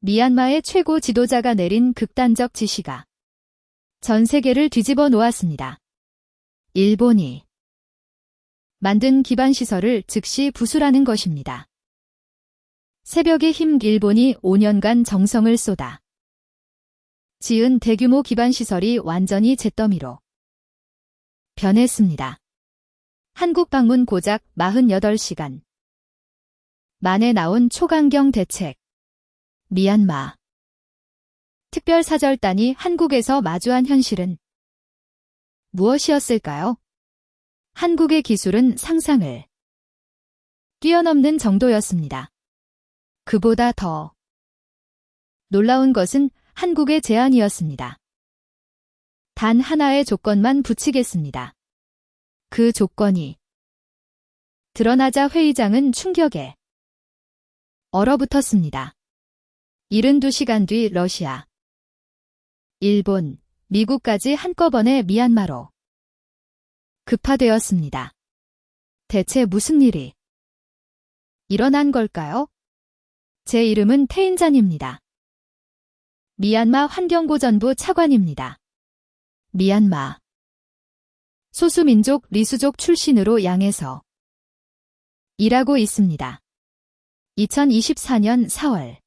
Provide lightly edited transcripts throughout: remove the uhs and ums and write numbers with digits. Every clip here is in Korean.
미얀마의 최고 지도자가 내린 극단적 지시가 전 세계를 뒤집어 놓았습니다. 일본이 만든 기반시설을 즉시 부수라는 것입니다. 새벽의 힘. 일본이 5년간 정성을 쏟아 지은 대규모 기반시설이 완전히 잿더미로 변했습니다. 한국 방문 고작 48시간 만에 나온 초강경 대책. 미얀마 특별사절단이 한국에서 마주한 현실은 무엇이었을까요? 한국의 기술은 상상을 뛰어넘는 정도였습니다. 그보다 더 놀라운 것은 한국의 제안이었습니다. 단 하나의 조건만 붙이겠습니다. 그 조건이 드러나자 회의장은 충격에 얼어붙었습니다. 72시간 뒤 러시아, 일본, 미국까지 한꺼번에 미얀마로 급파되었습니다. 대체 무슨 일이 일어난 걸까요? 제 이름은 태인잔입니다. 미얀마 환경보전부 차관입니다. 미얀마 소수민족 리수족 출신으로 양에서 일하고 있습니다. 2024년 4월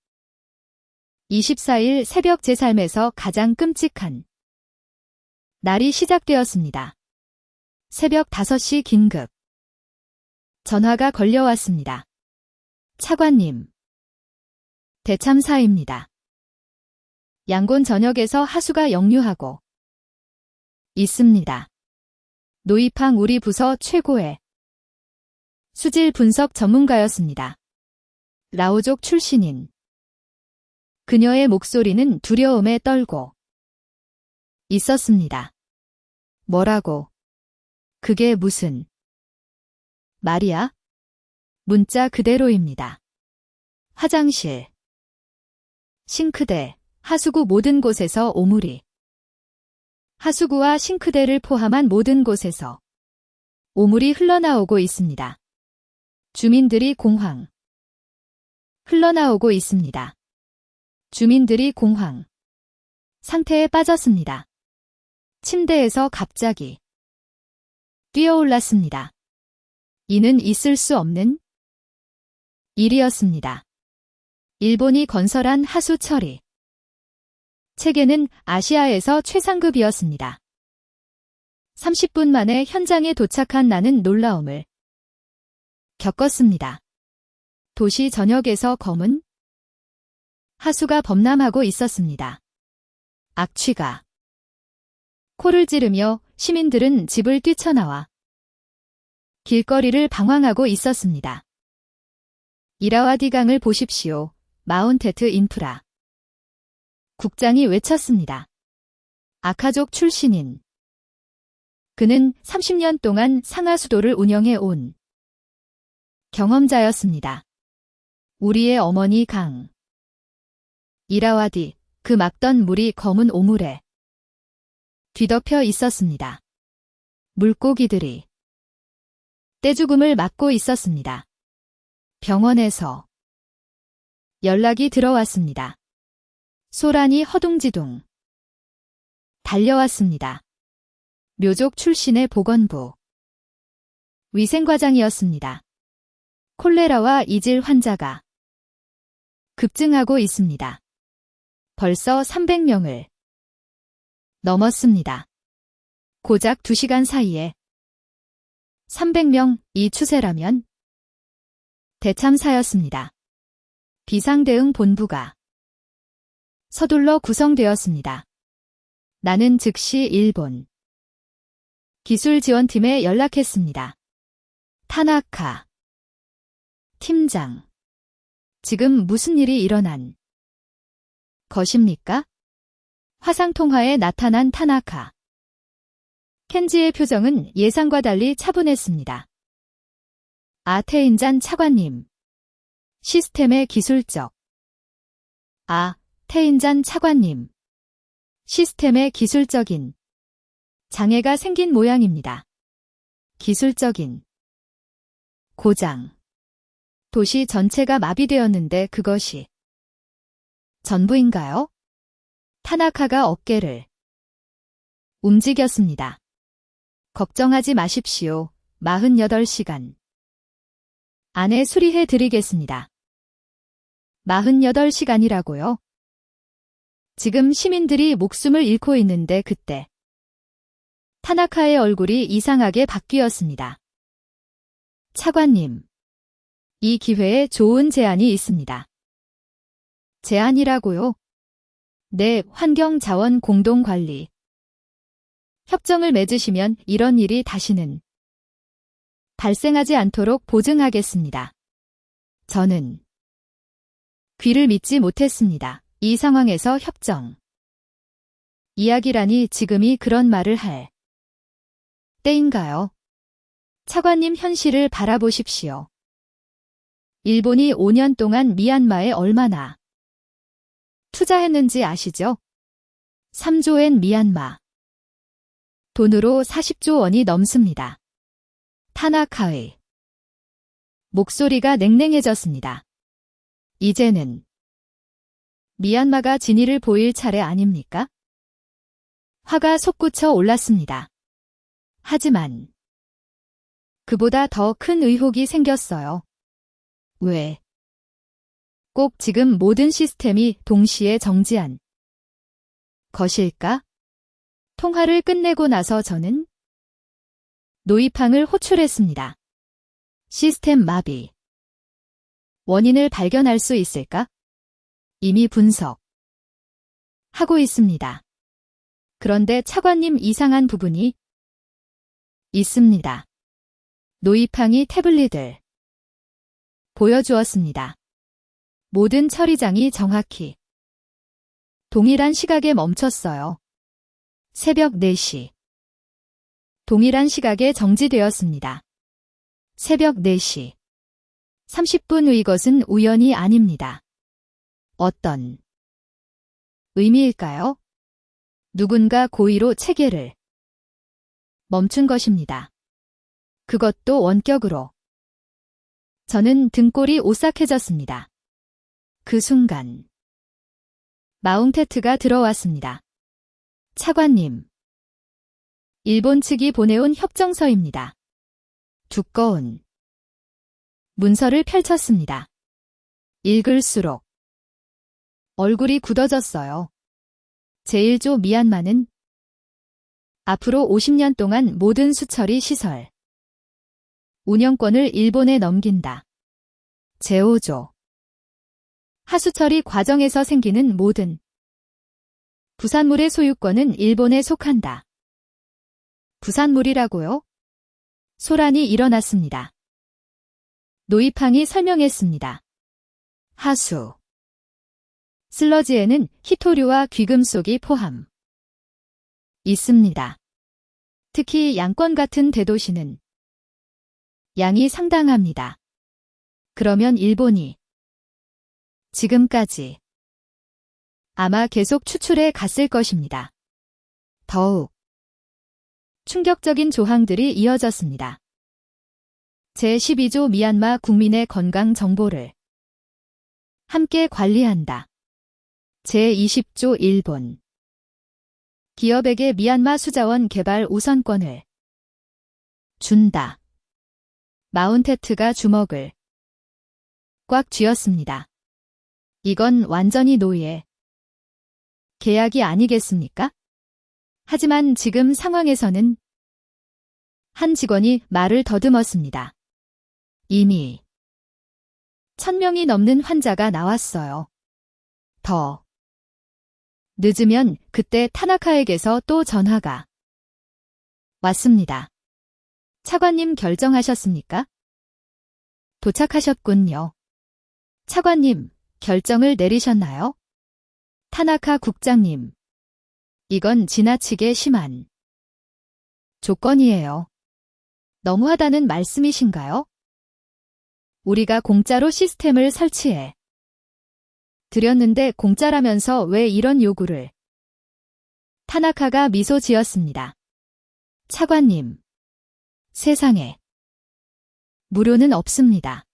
24일 새벽 제 삶에서 가장 끔찍한 날이 시작되었습니다. 새벽 5시 긴급 전화가 걸려왔습니다. 차관님, 대참사입니다. 양곤 전역에서 하수가 역류하고 있습니다. 노이팡 우리 부서 최고의 수질 분석 전문가였습니다. 라오족 출신인 그녀의 목소리는 두려움에 떨고 있었습니다. 뭐라고? 그게 무슨 말이야? 문자 그대로입니다. 화장실, 싱크대, 하수구 모든 곳에서 오물이 하수구와 싱크대를 포함한 모든 곳에서 오물이 흘러나오고 있습니다. 주민들이 공황 흘러나오고 있습니다. 주민들이 공황 상태에 빠졌습니다. 침대에서 갑자기 뛰어올랐습니다. 이는 있을 수 없는 일이었습니다. 일본이 건설한 하수 처리 체계는 아시아에서 최상급이었습니다. 30분 만에 현장에 도착한 나는 놀라움을 겪었습니다. 도시 전역에서 검은 하수가 범람하고 있었습니다. 악취가 코를 찌르며 시민들은 집을 뛰쳐나와 길거리를 방황하고 있었습니다. 이라와디 강을 보십시오. 마운테트 인프라 국장이 외쳤습니다. 아카족 출신인 그는 30년 동안 상하수도를 운영해 온 경험자였습니다. 우리의 어머니 강 이라와디, 그 막던 물이 검은 오물에 뒤덮여 있었습니다. 물고기들이 떼죽음을 맞고 있었습니다. 병원에서 연락이 들어왔습니다. 소란이 허둥지둥 달려왔습니다. 묘족 출신의 보건부 위생과장이었습니다. 콜레라와 이질 환자가 급증하고 있습니다. 벌써 300명을 넘었습니다. 고작 2시간 사이에 300명, 이 추세라면 대참사였습니다. 비상대응본부가 서둘러 구성되었습니다. 나는 즉시 일본 기술지원팀에 연락했습니다. 타나카 팀장, 지금 무슨 일이 일어난 것입니까? 화상통화에 나타난 타나카. 켄지의 표정은 예상과 달리 차분했습니다. 태인잔 차관님. 시스템의 기술적. 태인잔 차관님. 시스템의 기술적인 장애가 생긴 모양입니다. 기술적인 고장. 도시 전체가 마비되었는데 그것이 전부인가요? 타나카가 어깨를 움직였습니다. 걱정하지 마십시오. 48시간 안에 수리해 드리겠습니다. 48시간이라고요? 지금 시민들이 목숨을 잃고 있는데 그때 타나카의 얼굴이 이상하게 바뀌었습니다. 차관님, 이 기회에 좋은 제안이 있습니다. 제안이라고요? 네, 환경자원 공동관리. 협정을 맺으시면 이런 일이 다시는 발생하지 않도록 보증하겠습니다. 저는 귀를 믿지 못했습니다. 이 상황에서 협정 이야기라니 지금이 그런 말을 할 때인가요? 차관님 현실을 바라보십시오. 일본이 5년 동안 미얀마에 얼마나 투자했는지 아시죠? 3조엔 미얀마 돈으로 40조 원이 넘습니다. 타나카의 목소리가 냉랭해졌습니다. 이제는 미얀마가 진위를 보일 차례 아닙니까? 화가 솟구쳐 올랐습니다. 하지만 그보다 더 큰 의혹이 생겼어요. 왜? 꼭 지금 모든 시스템이 동시에 정지한 것일까? 통화를 끝내고 나서 저는 노이팡을 호출했습니다. 시스템 마비. 원인을 발견할 수 있을까? 이미 분석 하고 있습니다. 그런데 차관님 이상한 부분이 있습니다. 노이팡이 태블릿을 보여주었습니다. 모든 처리장이 정확히 동일한 시각에 멈췄어요. 새벽 4시. 동일한 시각에 정지되었습니다. 새벽 4시. 30분의 것은 우연이 아닙니다. 어떤 의미일까요? 누군가 고의로 체계를 멈춘 것입니다. 그것도 원격으로. 저는 등골이 오싹해졌습니다. 그 순간 마운테트가 들어왔습니다. 차관님, 일본 측이 보내온 협정서입니다. 두꺼운 문서를 펼쳤습니다. 읽을수록 얼굴이 굳어졌어요. 제1조 미얀마는 앞으로 50년 동안 모든 수처리 시설 운영권을 일본에 넘긴다. 제5조 하수처리 과정에서 생기는 모든 부산물의 소유권은 일본에 속한다. 부산물이라고요? 소란이 일어났습니다. 노이팡이 설명했습니다. 하수 슬러지에는 히토류와 귀금속이 포함 있습니다. 특히 양권 같은 대도시는 양이 상당합니다. 그러면 일본이 지금까지 아마 계속 추출해 갔을 것입니다. 더욱 충격적인 조항들이 이어졌습니다. 제12조 미얀마 국민의 건강 정보를 함께 관리한다. 제20조 일본 기업에게 미얀마 수자원 개발 우선권을 준다. 마운테트가 주먹을 꽉 쥐었습니다. 이건 완전히 노예 계약이 아니겠습니까? 하지만 지금 상황에서는 한 직원이 말을 더듬었습니다. 이미 1000명이 넘는 환자가 나왔어요. 더 늦으면 그때 타나카에게서 또 전화가 왔습니다. 차관님 결정하셨습니까? 도착하셨군요. 차관님, 결정을 내리셨나요? 타나카 국장님, 이건 지나치게 심한 조건이에요. 너무하다는 말씀이신가요? 우리가 공짜로 시스템을 설치해 드렸는데 공짜라면서 왜 이런 요구를? 타나카가 미소 지었습니다. 차관님, 세상에 무료는 없습니다.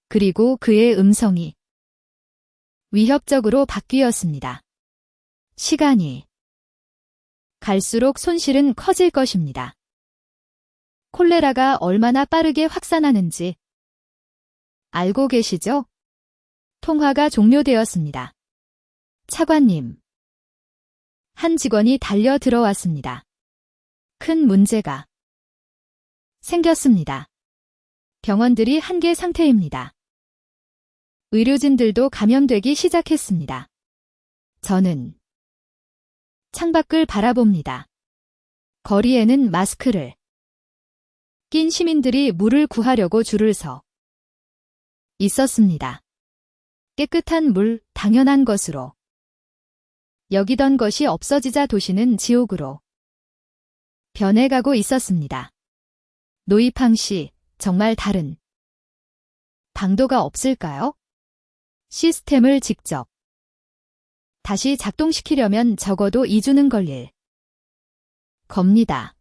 그리고 그의 음성이 위협적으로 바뀌었습니다. 시간이 갈수록 손실은 커질 것입니다. 콜레라가 얼마나 빠르게 확산하는지 알고 계시죠? 통화가 종료되었습니다. 차관님. 한 직원이 달려 들어왔습니다. 큰 문제가 생겼습니다. 병원들이 한계 상태입니다. 의료진들도 감염되기 시작했습니다. 저는 창밖을 바라봅니다. 거리에는 마스크를 낀 시민들이 물을 구하려고 줄을 서 있었습니다. 깨끗한 물, 당연한 것으로 여기던 것이 없어지자 도시는 지옥으로 변해가고 있었습니다. 노이팡 씨, 정말 다른 방도가 없을까요? 시스템을 직접 다시 작동시키려면 적어도 2주는 걸릴 겁니다.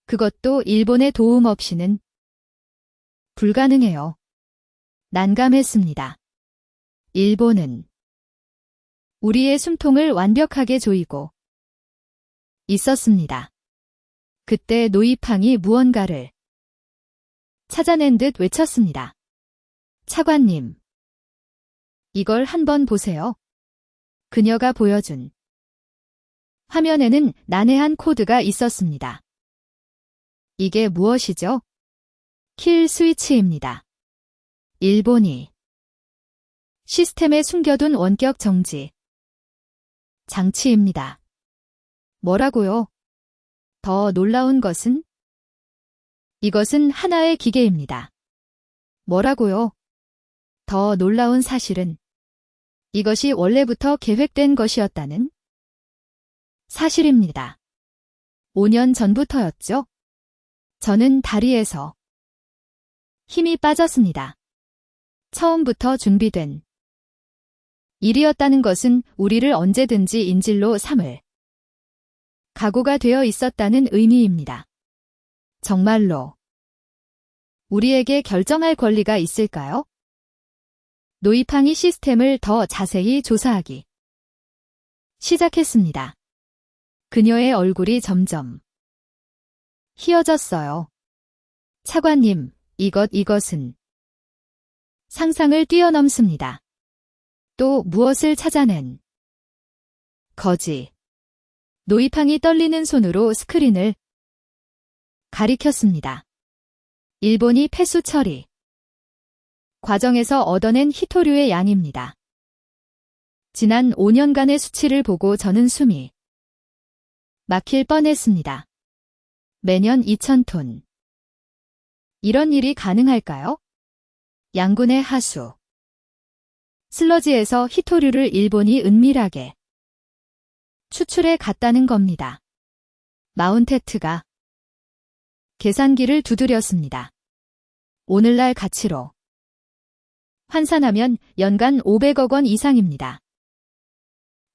그것도 일본의 도움 없이는 불가능해요. 난감했습니다. 일본은 우리의 숨통을 완벽하게 조이고 있었습니다. 그때 노이팡이 무언가를 찾아낸 듯 외쳤습니다. 차관님, 이걸 한번 보세요. 그녀가 보여준 화면에는 난해한 코드가 있었습니다. 이게 무엇이죠? 킬 스위치입니다. 일본이 시스템에 숨겨둔 원격 정지 장치입니다. 뭐라고요? 더 놀라운 것은? 이것은 하나의 기계입니다. 뭐라고요? 더 놀라운 사실은 이것이 원래부터 계획된 것이었다는 사실입니다. 5년 전부터였죠. 저는 다리에서 힘이 빠졌습니다. 처음부터 준비된 일이었다는 것은 우리를 언제든지 인질로 삼을 각오가 되어 있었다는 의미입니다. 정말로 우리에게 결정할 권리가 있을까요? 노이팡이 시스템을 더 자세히 조사하기 시작했습니다. 그녀의 얼굴이 점점 희어졌어요. 차관님, 이것은 상상을 뛰어넘습니다. 또 무엇을 찾아낸 거지? 노이팡이 떨리는 손으로 스크린을 가리켰습니다. 일본이 폐수 처리 과정에서 얻어낸 히토류의 양입니다. 지난 5년간의 수치를 보고 저는 숨이 막힐 뻔했습니다. 매년 2,000톤. 이런 일이 가능할까요? 양군의 하수 슬러지에서 히토류를 일본이 은밀하게 추출해 갔다는 겁니다. 마운테트가 계산기를 두드렸습니다. 오늘날 가치로 환산하면 연간 500억 원 이상입니다.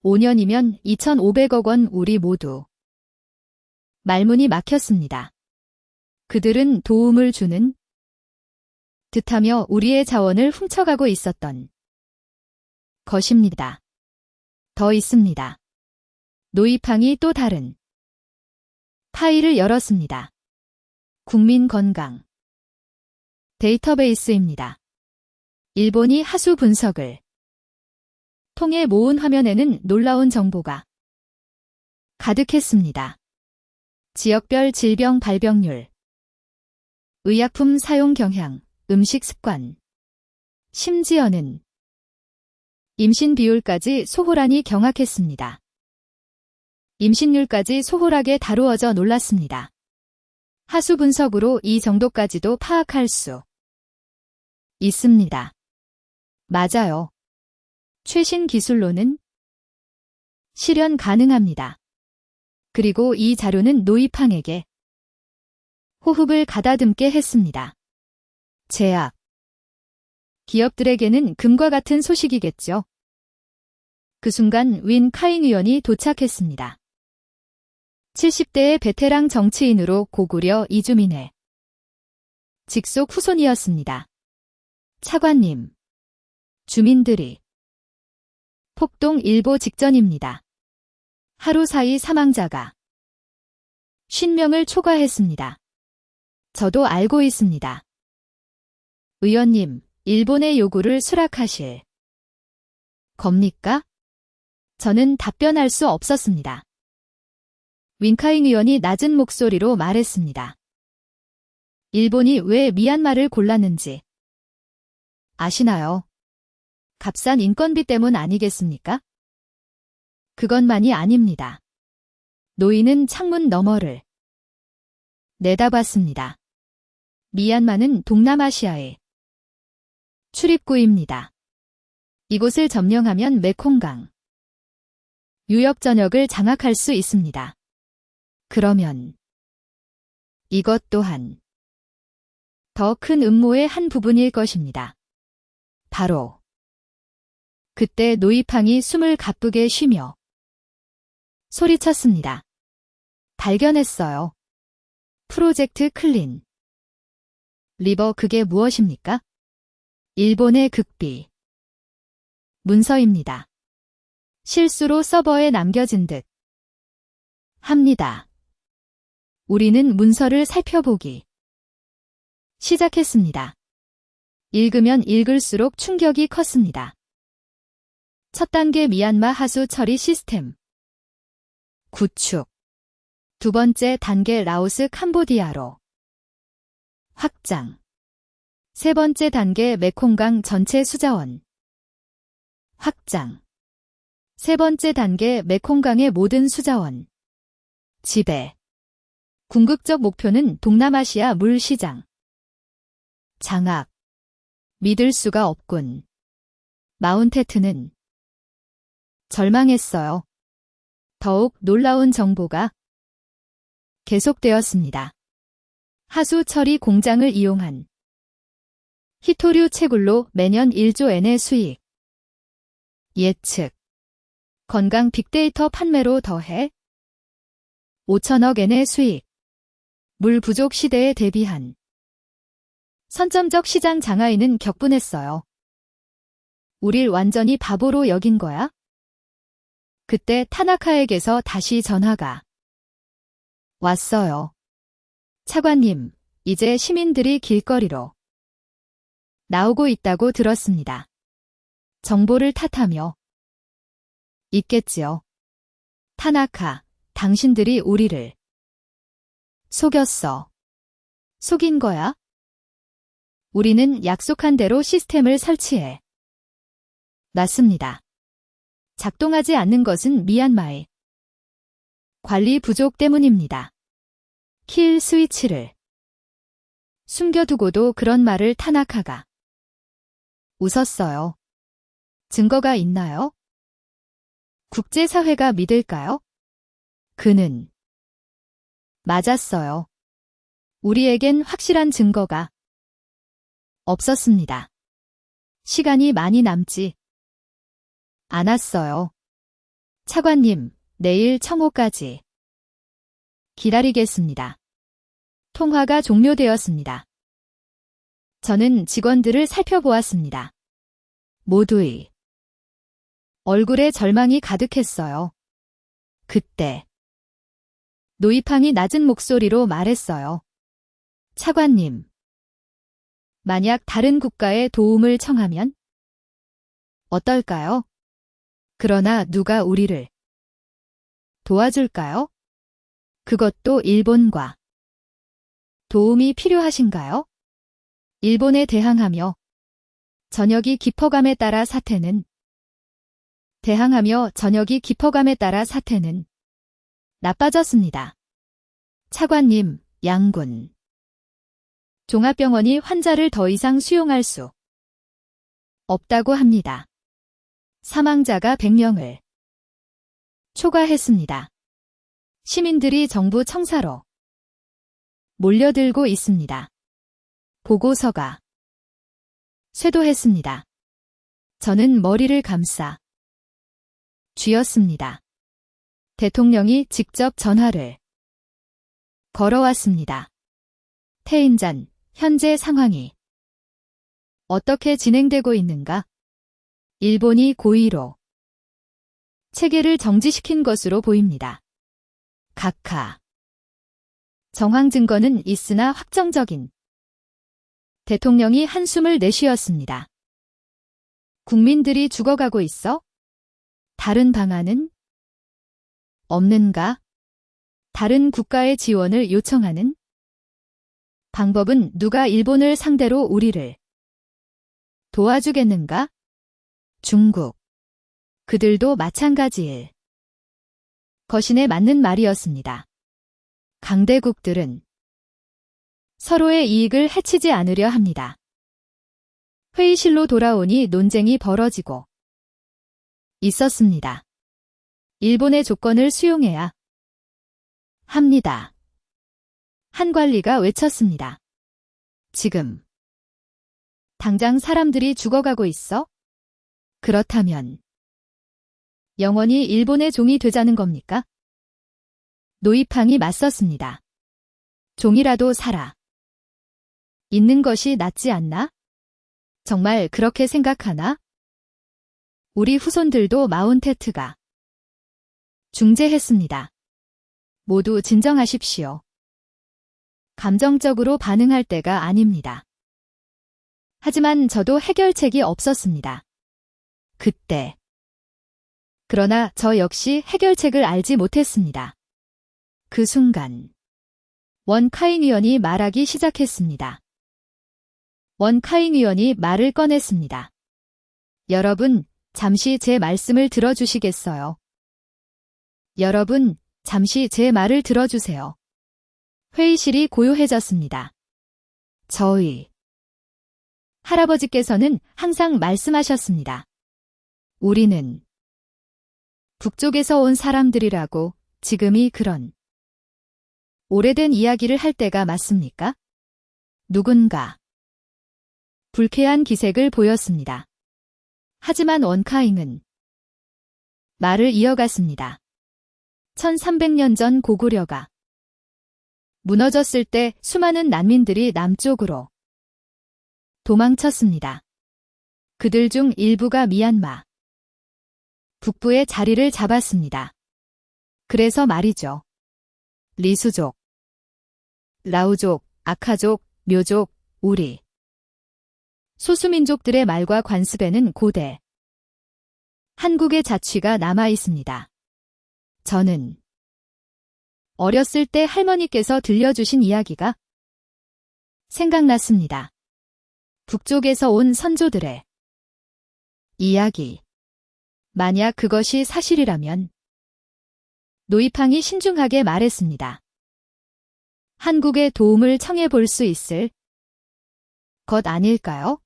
5년이면 2,500억 원. 우리 모두 말문이 막혔습니다. 그들은 도움을 주는 듯하며 우리의 자원을 훔쳐가고 있었던 것입니다. 더 있습니다. 노이팡이 또 다른 파일을 열었습니다. 국민 건강 데이터베이스입니다. 일본이 하수 분석을 통해 모은 화면에는 놀라운 정보가 가득했습니다. 지역별 질병 발병률, 의약품 사용 경향, 음식 습관, 심지어는 임신 비율까지 소홀하니 경악했습니다. 임신율까지 소홀하게 다루어져 놀랐습니다. 하수 분석으로 이 정도까지도 파악할 수 있습니다. 맞아요. 최신 기술로는 실현 가능합니다. 그리고 이 자료는 노이팡에게 호흡을 가다듬게 했습니다. 제약 기업들에게는 금과 같은 소식이겠죠. 그 순간 윈 카잉 의원이 도착했습니다. 70대의 베테랑 정치인으로 고구려 이주민의 직속 후손이었습니다. 차관님, 주민들이 폭동 일보 직전입니다. 하루 사이 사망자가 50명을 초과했습니다. 저도 알고 있습니다. 의원님, 일본의 요구를 수락하실 겁니까? 저는 답변할 수 없었습니다. 윈카잉 의원이 낮은 목소리로 말했습니다. 일본이 왜 미얀마를 골랐는지 아시나요? 값싼 인건비 때문 아니겠습니까? 그것만이 아닙니다. 노인은 창문 너머를 내다봤습니다. 미얀마는 동남아시아의 출입구입니다. 이곳을 점령하면 메콩강 유역 전역을 장악할 수 있습니다. 그러면 이것 또한 더 큰 음모의 한 부분일 것입니다. 바로 그때 노이팡이 숨을 가쁘게 쉬며 소리쳤습니다. 발견했어요. 프로젝트 클린 리버 그게 무엇입니까? 일본의 극비 문서입니다. 실수로 서버에 남겨진 듯 합니다. 우리는 문서를 살펴보기 시작했습니다. 읽으면 읽을수록 충격이 컸습니다. 첫 단계 미얀마 하수 처리 시스템 구축, 두 번째 단계 라오스 캄보디아로 확장, 세 번째 단계 메콩강 전체 수자원 확장, 세 번째 단계 메콩강의 모든 수자원 지배, 궁극적 목표는 동남아시아 물 시장 장악, 믿을 수가 없군. 마운테트는 절망했어요. 더욱 놀라운 정보가 계속되었습니다. 하수 처리 공장을 이용한 히토류 채굴로 매년 1조 엔의 수익 예측 건강 빅데이터 판매로 더해 5천억 엔의 수익 물 부족 시대에 대비한 선점적 시장 장하에는 격분했어요. 우릴 완전히 바보로 여긴 거야? 그때 타나카에게서 다시 전화가 왔어요. 차관님, 이제 시민들이 길거리로 나오고 있다고 들었습니다. 정보를 탓하며 있겠지요. 타나카, 당신들이 우리를 속였어. 속인 거야? 우리는 약속한 대로 시스템을 설치해 놨습니다. 작동하지 않는 것은 미얀마의 관리 부족 때문입니다. 킬 스위치를 숨겨두고도 그런 말을 타나카가 웃었어요. 증거가 있나요? 국제사회가 믿을까요? 그는 맞았어요. 우리에겐 확실한 증거가 없었습니다. 시간이 많이 남지 않았어요. 차관님, 내일 청호까지 기다리겠습니다. 통화가 종료되었습니다. 저는 직원들을 살펴보았습니다. 모두의 얼굴에 절망이 가득했어요. 그때 노이팡이 낮은 목소리로 말했어요. 차관님, 만약 다른 국가의 도움을 청하면 어떨까요? 그러나 누가 우리를 도와줄까요? 그것도 일본과 도움이 필요하신가요? 일본에 대항하며 전역이 깊어감에 따라 사태는 나빠졌습니다. 차관님, 양군 종합병원이 환자를 더 이상 수용할 수 없다고 합니다. 사망자가 100명을 초과했습니다. 시민들이 정부 청사로 몰려들고 있습니다. 보고서가 쇄도했습니다. 저는 머리를 감싸 쥐었습니다. 대통령이 직접 전화를 걸어왔습니다. 태인잔, 현재 상황이 어떻게 진행되고 있는가? 일본이 고의로 체계를 정지시킨 것으로 보입니다. 각하. 정황 증거는 있으나 확정적인. 대통령이 한숨을 내쉬었습니다. 국민들이 죽어가고 있어? 다른 방안은? 없는가? 다른 국가의 지원을 요청하는? 방법은 누가 일본을 상대로 우리를 도와주겠는가? 중국. 그들도 마찬가지일 것이네. 맞는 말이었습니다. 강대국들은 서로의 이익을 해치지 않으려 합니다. 회의실로 돌아오니 논쟁이 벌어지고 있었습니다. 일본의 조건을 수용해야 합니다. 한 관리가 외쳤습니다. 지금 당장 사람들이 죽어가고 있어? 그렇다면 영원히 일본의 종이 되자는 겁니까? 노이팡이 맞섰습니다. 종이라도 살아 있는 것이 낫지 않나? 정말 그렇게 생각하나? 우리 후손들도 마운테트가 중재했습니다. 모두 진정하십시오. 감정적으로 반응할 때가 아닙니다. 하지만 저도 해결책이 없었습니다. 그때. 그러나 저 역시 해결책을 알지 못했습니다. 그 순간 원카잉 의원이 말하기 시작했습니다. 원카잉 의원이 말을 꺼냈습니다. 여러분, 잠시 제 말씀을 들어주시겠어요? 여러분, 잠시 제 말을 들어주세요. 회의실이 고요해졌습니다. 저희 할아버지께서는 항상 말씀하셨습니다. 우리는 북쪽에서 온 사람들이라고. 지금이 그런 오래된 이야기를 할 때가 맞습니까? 누군가 불쾌한 기색을 보였습니다. 하지만 원카잉은 말을 이어갔습니다. 1300년 전 고구려가 무너졌을 때 수많은 난민들이 남쪽으로 도망쳤습니다. 그들 중 일부가 미얀마 북부에 자리를 잡았습니다. 그래서 말이죠. 리수족, 라우족, 아카족, 묘족, 우리 소수민족들의 말과 관습에는 고대 한국의 자취가 남아 있습니다. 저는 어렸을 때 할머니께서 들려주신 이야기가 생각났습니다. 북쪽에서 온 선조들의 이야기. 만약 그것이 사실이라면 노이팡이 신중하게 말했습니다. 한국의 도움을 청해 볼 수 있을 것 아닐까요?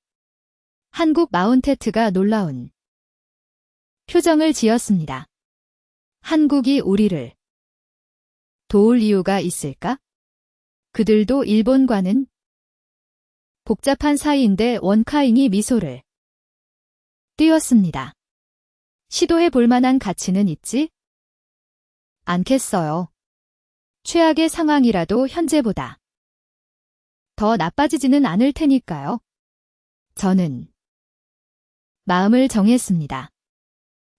한국 마운테트가 놀라운 표정을 지었습니다. 한국이 우리를 도울 이유가 있을까? 그들도 일본과는 복잡한 사이인데. 원카잉이 미소를 띄웠습니다. 시도해 볼 만한 가치는 있지? 않겠어요. 최악의 상황이라도 현재보다 더 나빠지지는 않을 테니까요. 저는 마음을 정했습니다.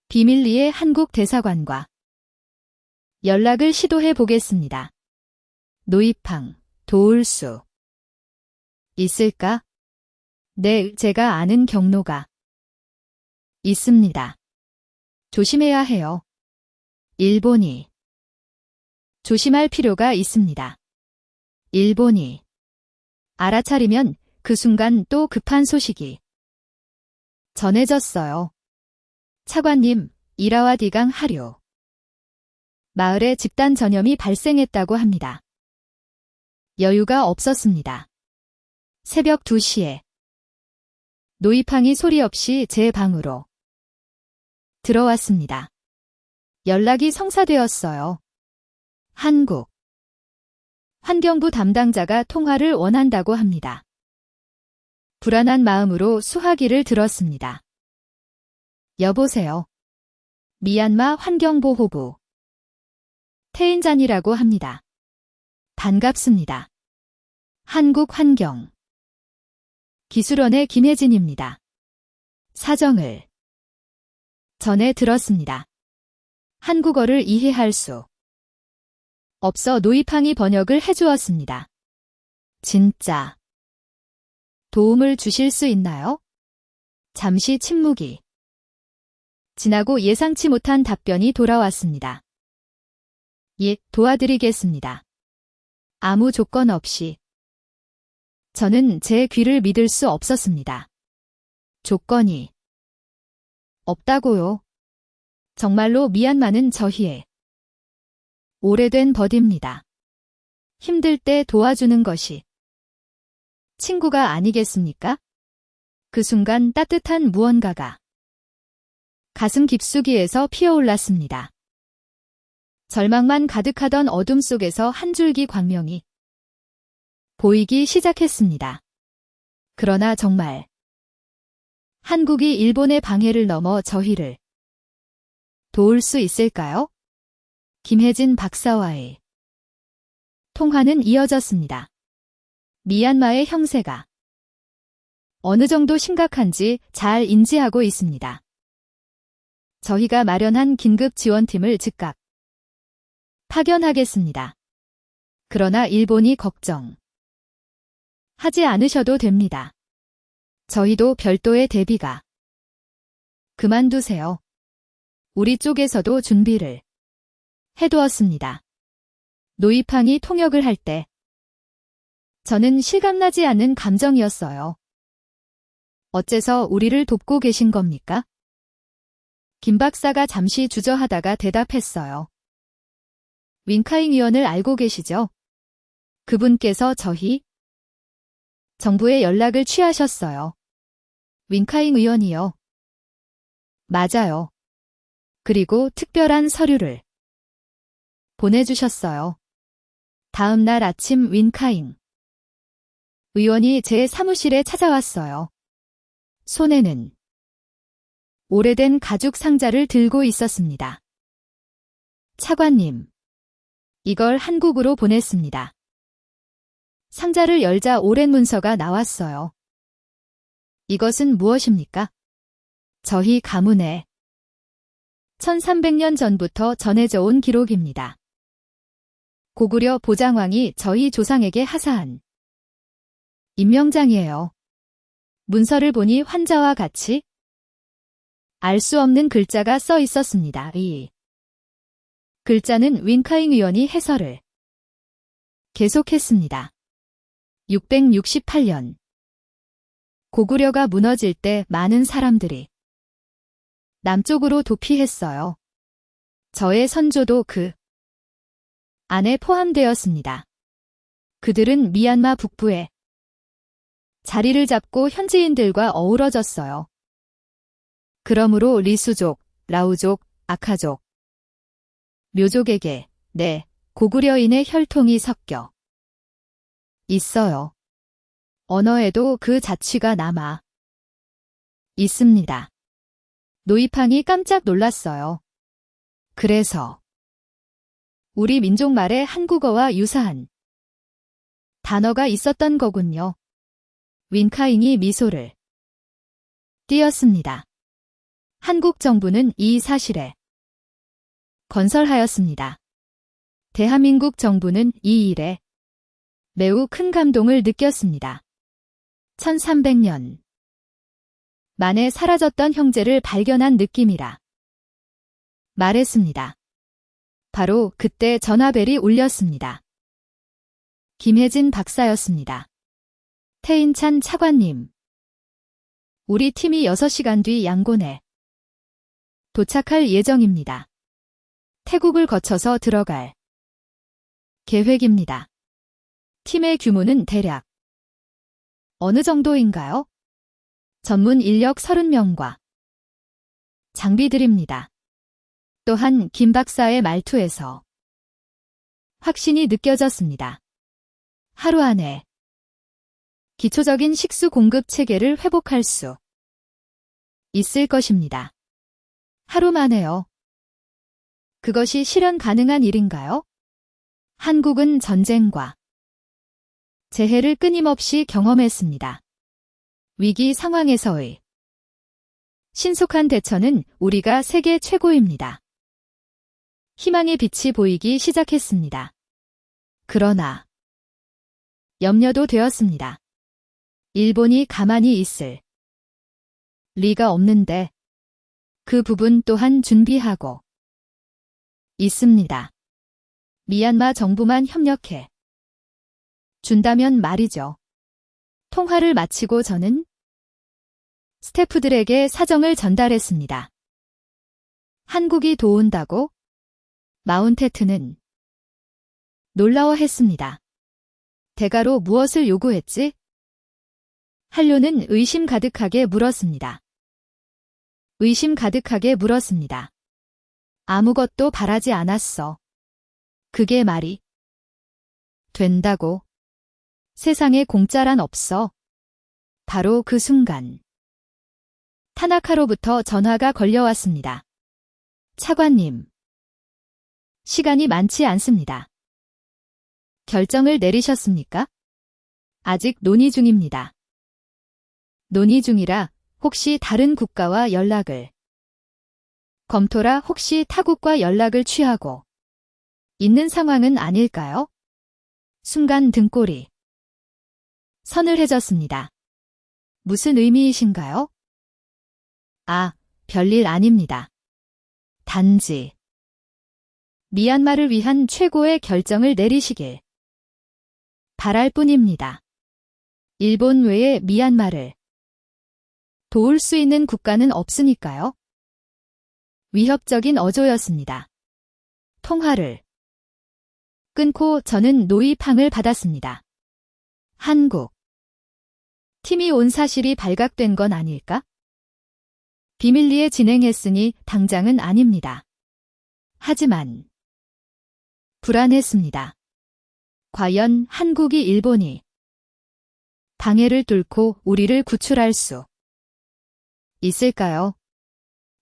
비밀리에 한국 대사관과 연락을 시도해 보겠습니다. 노이팡, 도울 수 있을까? 네, 제가 아는 경로가 있습니다. 조심해야 해요. 일본이 조심할 필요가 있습니다. 일본이 알아차리면 그 순간 또 급한 소식이 전해졌어요. 차관님, 이라와 디강 하류 마을에 집단 전염이 발생했다고 합니다. 여유가 없었습니다. 새벽 2시에 노이팡이 소리 없이 제 방으로 들어왔습니다. 연락이 성사되었어요. 한국 환경부 담당자가 통화를 원한다고 합니다. 불안한 마음으로 수화기를 들었습니다. 여보세요. 미얀마 환경보호부 태인잔이라고 합니다. 반갑습니다. 한국환경 기술원의 김혜진입니다. 사정을 전해 들었습니다. 한국어를 이해할 수 없어 노이팡이 번역을 해주었습니다. 진짜 도움을 주실 수 있나요? 잠시 침묵이 지나고 예상치 못한 답변이 돌아왔습니다. 예, 도와드리겠습니다. 아무 조건 없이. 저는 제 귀를 믿을 수 없었습니다. 조건이 없다고요? 정말로 미얀마는 저희의 오래된 버디입니다. 힘들 때 도와주는 것이 친구가 아니겠습니까? 그 순간 따뜻한 무언가가 가슴 깊숙이에서 피어올랐습니다. 절망만 가득하던 어둠 속에서 한 줄기 광명이 보이기 시작했습니다. 그러나 정말 한국이 일본의 방해를 넘어 저희를 도울 수 있을까요? 김혜진 박사와의 통화는 이어졌습니다. 미얀마의 형세가 어느 정도 심각한지 잘 인지하고 있습니다. 저희가 마련한 긴급 지원팀을 즉각 파견하겠습니다. 그러나 일본이 걱정 하지 않으셔도 됩니다. 저희도 별도의 대비가 그만두세요. 우리 쪽에서도 준비를 해두었습니다. 노이팡이 통역을 할 때 저는 실감나지 않는 감정이었어요. 어째서 우리를 돕고 계신 겁니까? 김 박사가 잠시 주저하다가 대답했어요. 윈카잉 위원을 알고 계시죠? 그분께서 저희 정부에 연락을 취하셨어요. 윈카잉 의원이요. 맞아요. 그리고 특별한 서류를 보내주셨어요. 다음 날 아침 윈카잉 의원이 제 사무실에 찾아왔어요. 손에는 오래된 가죽 상자를 들고 있었습니다. 차관님, 이걸 한국으로 보냈습니다. 상자를 열자 오랜 문서가 나왔어요. 이것은 무엇입니까? 저희 가문에 1300년 전부터 전해져 온 기록입니다. 고구려 보장왕이 저희 조상에게 하사한 임명장이에요. 문서를 보니 환자와 같이 알 수 없는 글자가 써 있었습니다. 이 글자는 윈카잉 위원이 해설을 계속했습니다. 668년 고구려가 무너질 때 많은 사람들이 남쪽으로 도피했어요. 저의 선조도 그 안에 포함되었습니다. 그들은 미얀마 북부에 자리를 잡고 현지인들과 어우러졌어요. 그러므로 리수족, 라우족, 아카족, 묘족에게 고구려인의 혈통이 섞여 있어요. 언어에도 그 자취가 남아 있습니다. 노이팡이 깜짝 놀랐어요. 그래서 우리 민족 말에 한국어와 유사한 단어가 있었던 거군요. 윈카잉이 미소를 띄었습니다. 한국 정부는 이 사실에 건설하였습니다. 대한민국 정부는 이 일에 매우 큰 감동을 느꼈습니다. 1300년 만에 사라졌던 형제를 발견한 느낌이라 말했습니다. 바로 그때 전화벨이 울렸습니다. 김혜진 박사였습니다. 태인찬 차관님. 우리 팀이 6시간 뒤 양곤에 도착할 예정입니다. 태국을 거쳐서 들어갈 계획입니다. 팀의 규모는 대략 어느 정도인가요? 전문 인력 30명과 장비들입니다. 또한 김 박사의 말투에서 확신이 느껴졌습니다. 하루 안에 기초적인 식수 공급 체계를 회복할 수 있을 것입니다. 하루 만에요. 그것이 실현 가능한 일인가요? 한국은 전쟁과 재해를 끊임없이 경험했습니다. 위기 상황에서의 신속한 대처는 우리가 세계 최고입니다. 희망의 빛이 보이기 시작했습니다. 그러나 염려도 되었습니다. 일본이 가만히 있을 리가 없는데 그 부분 또한 준비하고 있습니다. 미얀마 정부만 협력해 준다면 말이죠. 통화를 마치고 저는 스태프들에게 사정을 전달했습니다. 한국이 도운다고? 마운테트는 놀라워했습니다. 대가로 무엇을 요구했지? 한료는 의심 가득하게 물었습니다. 의심 가득하게 물었습니다. 아무것도 바라지 않았어. 그게 말이 된다고? 세상에 공짜란 없어. 바로 그 순간 타나카로부터 전화가 걸려왔습니다. 차관님, 시간이 많지 않습니다. 결정을 내리셨습니까? 아직 논의 중입니다. 논의 중이라 혹시 다른 국가와 연락을 검토라 혹시 타국과 연락을 취하고 있는 상황은 아닐까요? 순간 등골이 서늘해졌습니다. 무슨 의미이신가요? 아, 별일 아닙니다. 단지 미얀마를 위한 최고의 결정을 내리시길 바랄 뿐입니다. 일본 외에 미얀마를 도울 수 있는 국가는 없으니까요. 위협적인 어조였습니다. 통화를 끊고 저는 노이팡을 받았습니다. 한국 팀이 온 사실이 발각된 건 아닐까? 비밀리에 진행했으니 당장은 아닙니다. 하지만 불안했습니다. 과연 한국이 일본이 방해를 뚫고 우리를 구출할 수 있을까요?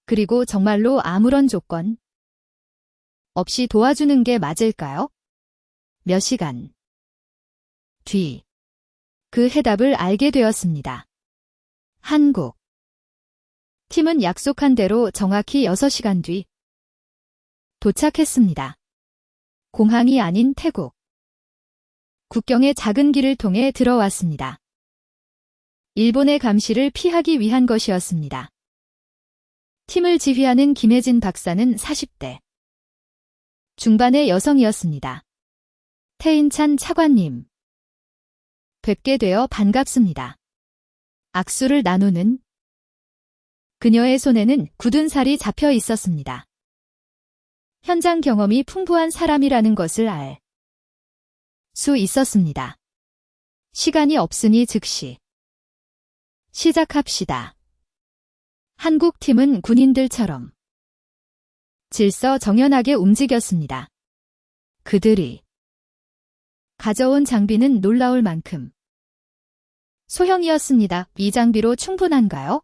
그리고 정말로 아무런 조건 없이 도와주는 게 맞을까요? 몇 시간 뒤 그 해답을 알게 되었습니다. 한국 팀은 약속한 대로 정확히 6시간 뒤 도착했습니다. 공항이 아닌 태국 국경의 작은 길을 통해 들어왔습니다. 일본의 감시를 피하기 위한 것이었습니다. 팀을 지휘하는 김혜진 박사는 40대 중반의 여성이었습니다. 태인찬 차관님, 뵙게 되어 반갑습니다. 악수를 나누는 그녀의 손에는 굳은 살이 잡혀 있었습니다. 현장 경험이 풍부한 사람이라는 것을 알 수 있었습니다. 시간이 없으니 즉시 시작합시다. 한국 팀은 군인들처럼 질서정연하게 움직였습니다. 그들이 가져온 장비는 놀라울 만큼 소형이었습니다. 이 장비로 충분한가요?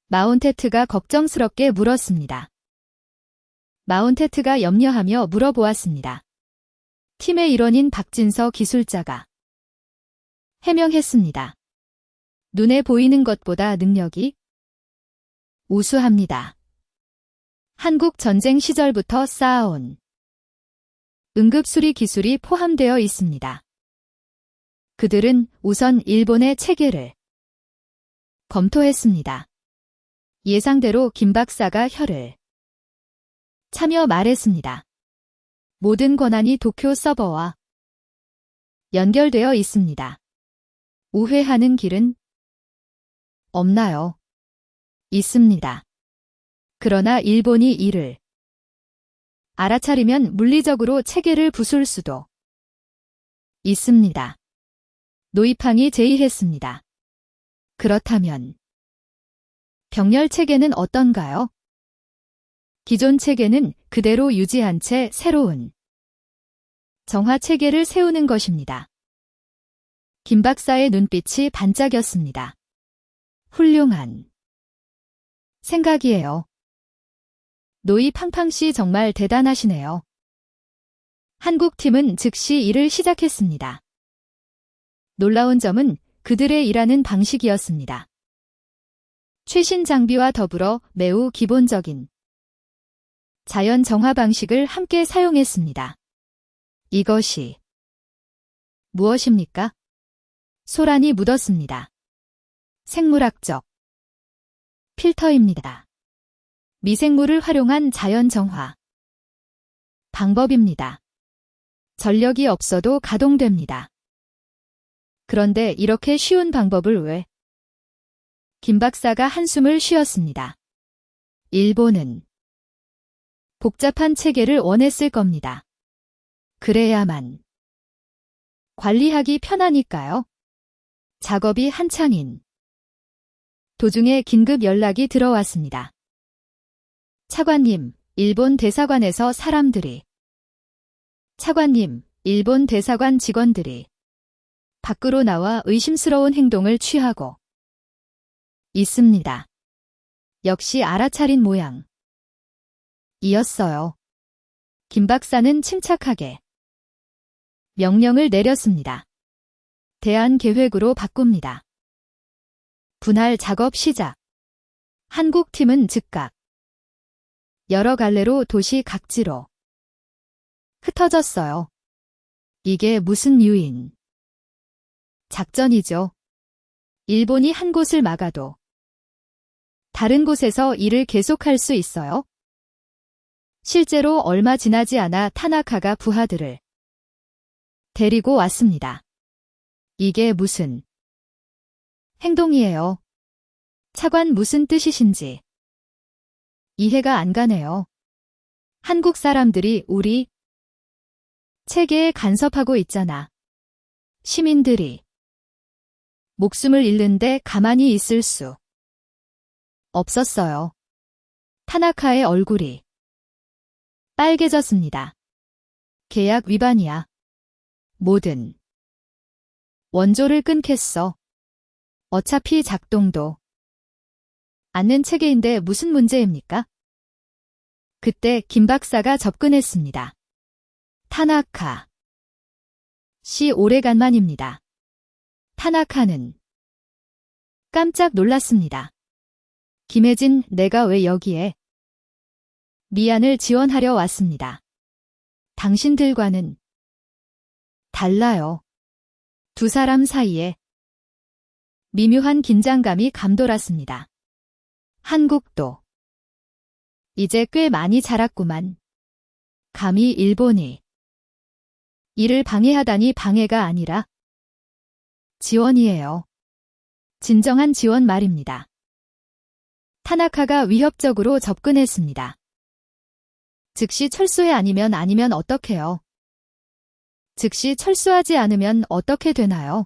마운테트가 걱정스럽게 물었습니다. 마운테트가 염려하며 물어보았습니다. 팀의 일원인 박진서 기술자가 해명했습니다. 눈에 보이는 것보다 능력이 우수합니다. 한국 전쟁 시절부터 쌓아온 응급수리 기술이 포함되어 있습니다. 그들은 우선 일본의 체계를 검토했습니다. 예상대로 김 박사가 혀를 차며 말했습니다. 모든 권한이 도쿄 서버와 연결되어 있습니다. 우회하는 길은 없나요? 있습니다. 그러나 일본이 이를 알아차리면 물리적으로 체계를 부술 수도 있습니다. 노이팡이 제의했습니다. 그렇다면 병렬 체계는 어떤가요? 기존 체계는 그대로 유지한 채 새로운 정화 체계를 세우는 것입니다. 김 박사의 눈빛이 반짝였습니다. 훌륭한 생각이에요. 노이팡팡 씨 정말 대단하시네요. 한국 팀은 즉시 일을 시작했습니다. 놀라운 점은 그들의 일하는 방식이었습니다. 최신 장비와 더불어 매우 기본적인 자연 정화 방식을 함께 사용했습니다. 이것이 무엇입니까? 소란이 묻었습니다. 생물학적 필터입니다. 미생물을 활용한 자연 정화 방법입니다. 전력이 없어도 가동됩니다. 그런데 이렇게 쉬운 방법을 왜? 김 박사가 한숨을 쉬었습니다. 일본은 복잡한 체계를 원했을 겁니다. 그래야만 관리하기 편하니까요. 작업이 한창인 도중에 긴급 연락이 들어왔습니다. 차관님, 일본 대사관에서 사람들이. 차관님, 일본 대사관 직원들이 밖으로 나와 의심스러운 행동을 취하고 있습니다. 역시 알아차린 모양. 이었어요. 김 박사는 침착하게 명령을 내렸습니다. 대안 계획으로 바꿉니다. 분할 작업 시작. 한국 팀은 즉각 여러 갈래로 도시 각지로 흩어졌어요. 이게 무슨 유인 작전이죠. 일본이 한 곳을 막아도 다른 곳에서 일을 계속할 수 있어요. 실제로 얼마 지나지 않아 타나카가 부하들을 데리고 왔습니다. 이게 무슨 행동이에요? 차관 무슨 뜻이신지 이해가 안 가네요. 한국 사람들이 우리 체계에 간섭하고 있잖아. 시민들이 목숨을 잃는데 가만히 있을 수 없었어요. 타나카의 얼굴이 빨개졌습니다. 계약 위반이야. 뭐든 원조를 끊겠어. 어차피 작동도 않는 체계인데 무슨 문제입니까? 그때 김 박사가 접근했습니다. 타나카 씨 오래간만입니다. 타나카는 깜짝 놀랐습니다. 김혜진, 내가 왜 여기에? 미안을 지원하려 왔습니다. 당신들과는 달라요. 두 사람 사이에 미묘한 긴장감이 감돌았습니다. 한국도 이제 꽤 많이 자랐구만. 감히 일본이 이를 방해하다니. 방해가 아니라 지원이에요. 진정한 지원 말입니다. 타나카가 위협적으로 접근했습니다. 즉시 철수해. 아니면 어떡해요? 즉시 철수하지 않으면 어떻게 되나요?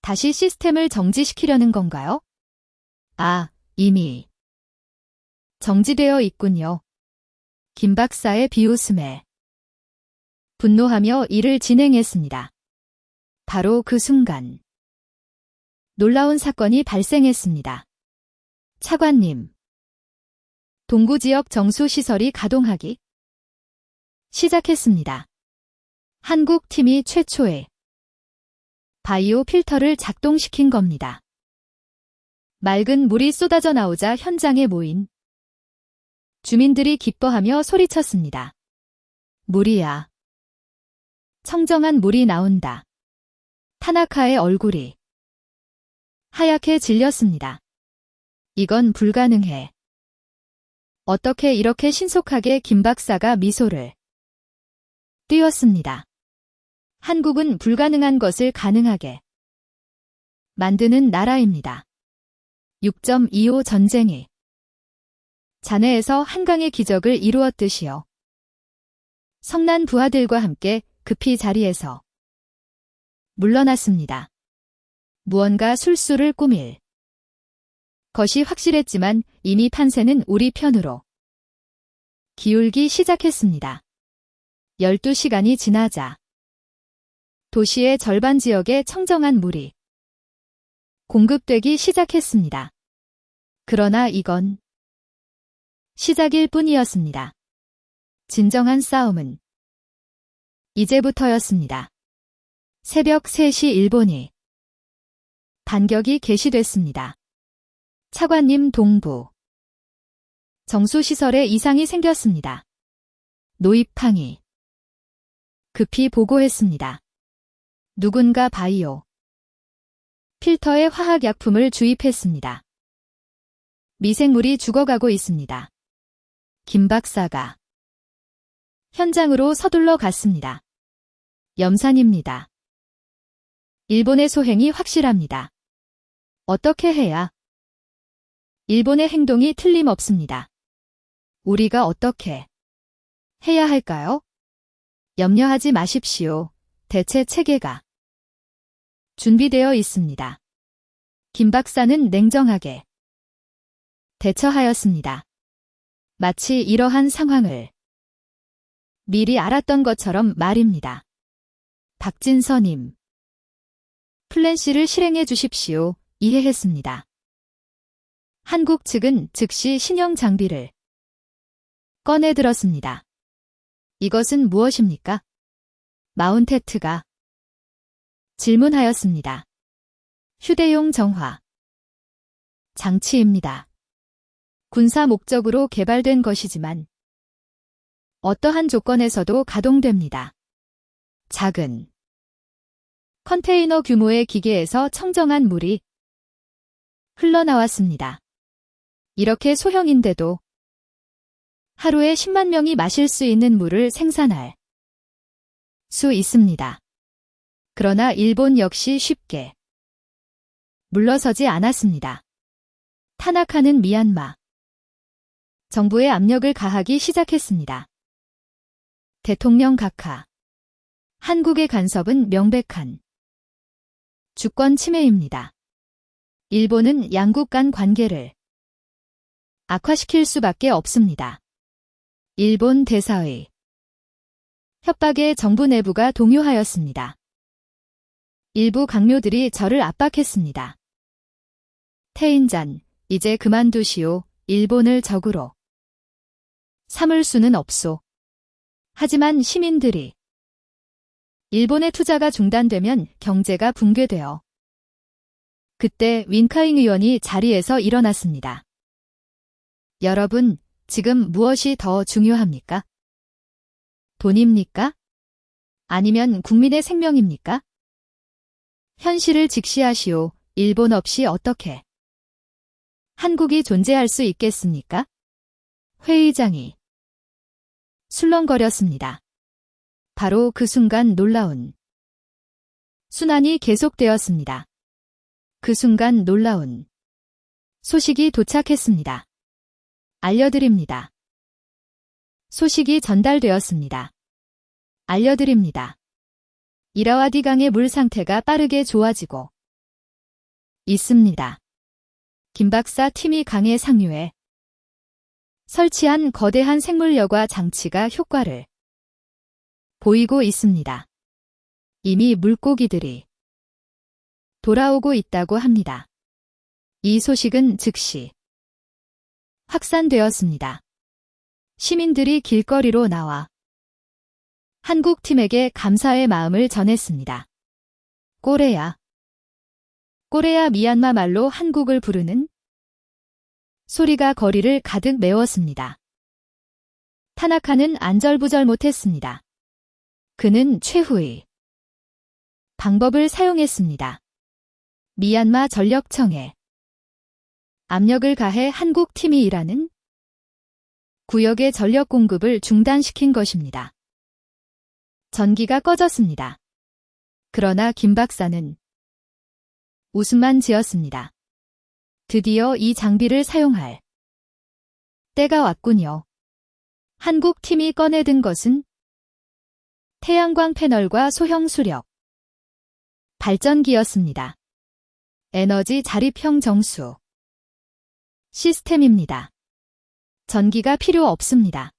다시 시스템을 정지시키려는 건가요? 아, 이미 정지되어 있군요. 김 박사의 비웃음에 분노하며 일을 진행했습니다. 바로 그 순간 놀라운 사건이 발생했습니다. 차관님, 동구 지역 정수시설이 가동하기 시작했습니다. 한국 팀이 최초의 바이오 필터를 작동시킨 겁니다. 맑은 물이 쏟아져 나오자 현장에 모인 주민들이 기뻐하며 소리쳤습니다. 물이야. 청정한 물이 나온다. 타나카의 얼굴이 하얗게 질렸습니다. 이건 불가능해. 어떻게 이렇게 신속하게? 김 박사가 미소를 띄웠습니다. 한국은 불가능한 것을 가능하게 만드는 나라입니다. 6.25 전쟁이 잔해에서 한강의 기적을 이루었듯이요. 성난 부하들과 함께 급히 자리에서 물러났습니다. 무언가 술수를 꾸밀 것이 확실했지만 이미 판세는 우리 편으로 기울기 시작했습니다. 12시간이 지나자 도시의 절반 지역에 청정한 물이 공급되기 시작했습니다. 그러나 이건 시작일 뿐이었습니다. 진정한 싸움은 이제부터였습니다. 새벽 3시 일본이 반격이 개시됐습니다. 차관님, 동부 정수시설에 이상이 생겼습니다. 노입항이 급히 보고했습니다. 누군가 바이오 필터에 화학약품을 주입했습니다. 미생물이 죽어가고 있습니다. 김 박사가 현장으로 서둘러 갔습니다. 염산입니다. 일본의 소행이 확실합니다. 어떻게 해야? 일본의 행동이 틀림없습니다. 우리가 어떻게 해야 할까요? 염려하지 마십시오. 대체 체계가 준비되어 있습니다. 김 박사는 냉정하게 대처하였습니다. 마치 이러한 상황을 미리 알았던 것처럼 말입니다. 박진서님, 플랜 C를 실행해 주십시오. 이해했습니다. 한국 측은 즉시 신형 장비를 꺼내 들었습니다. 이것은 무엇입니까? 마운테트가 질문하였습니다. 휴대용 정화 장치입니다. 군사 목적으로 개발된 것이지만 어떠한 조건에서도 가동됩니다. 작은 컨테이너 규모의 기계에서 청정한 물이 흘러나왔습니다. 이렇게 소형인데도 하루에 10만 명이 마실 수 있는 물을 생산할 수 있습니다. 그러나 일본 역시 쉽게 물러서지 않았습니다. 타나카는 미얀마 정부에 압력을 가하기 시작했습니다. 대통령 각하, 한국의 간섭은 명백한 주권 침해입니다. 일본은 양국 간 관계를 악화시킬 수밖에 없습니다. 일본 대사의 협박에 정부 내부가 동요하였습니다. 일부 강요들이 저를 압박했습니다. 태인잔, 이제 그만두시오. 일본을 적으로 삼을 수는 없소. 하지만 시민들이 일본의 투자가 중단되면 경제가 붕괴되어 그때 윈카잉 의원이 자리에서 일어났습니다. 여러분, 지금 무엇이 더 중요합니까? 돈입니까? 아니면 국민의 생명입니까? 현실을 직시하시오. 일본 없이 어떻게 한국이 존재할 수 있겠습니까? 회의장이 술렁거렸습니다. 바로 그 순간 놀라운 순환이 계속되었습니다. 그 순간 놀라운 소식이 도착했습니다. 알려드립니다. 소식이 전달되었습니다. 알려드립니다. 이라와디 강의 물 상태가 빠르게 좋아지고 있습니다. 김 박사 팀이 강의 상류에 설치한 거대한 생물여과 장치가 효과를 보이고 있습니다. 이미 물고기들이 돌아오고 있다고 합니다. 이 소식은 즉시 확산되었습니다. 시민들이 길거리로 나와 한국 팀에게 감사의 마음을 전했습니다. 꼬레야. 꼬레야 미얀마 말로 한국을 부르는 소리가 거리를 가득 메웠습니다. 타나카는 안절부절 못했습니다. 그는 최후의 방법을 사용했습니다. 미얀마 전력청에 압력을 가해 한국 팀이 일하는 구역의 전력 공급을 중단시킨 것입니다. 전기가 꺼졌습니다. 그러나 김 박사는 웃음만 지었습니다. 드디어 이 장비를 사용할 때가 왔군요. 한국 팀이 꺼내든 것은 태양광 패널과 소형 수력 발전기였습니다. 에너지 자립형 정수 시스템입니다. 전기가 필요 없습니다.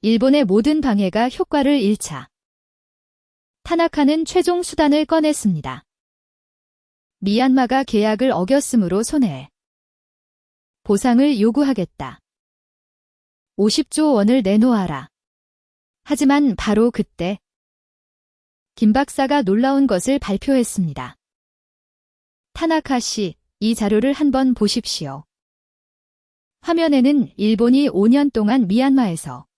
일본의 모든 방해가 효과를 잃자 타나카는 최종 수단을 꺼냈습니다. 미얀마가 계약을 어겼으므로 손해 보상을 요구하겠다. 50조 원을 내놓아라. 하지만 바로 그때 김 박사가 놀라운 것을 발표했습니다. 타나카 씨, 이 자료를 한번 보십시오. 화면에는 일본이 5년 동안 미얀마에서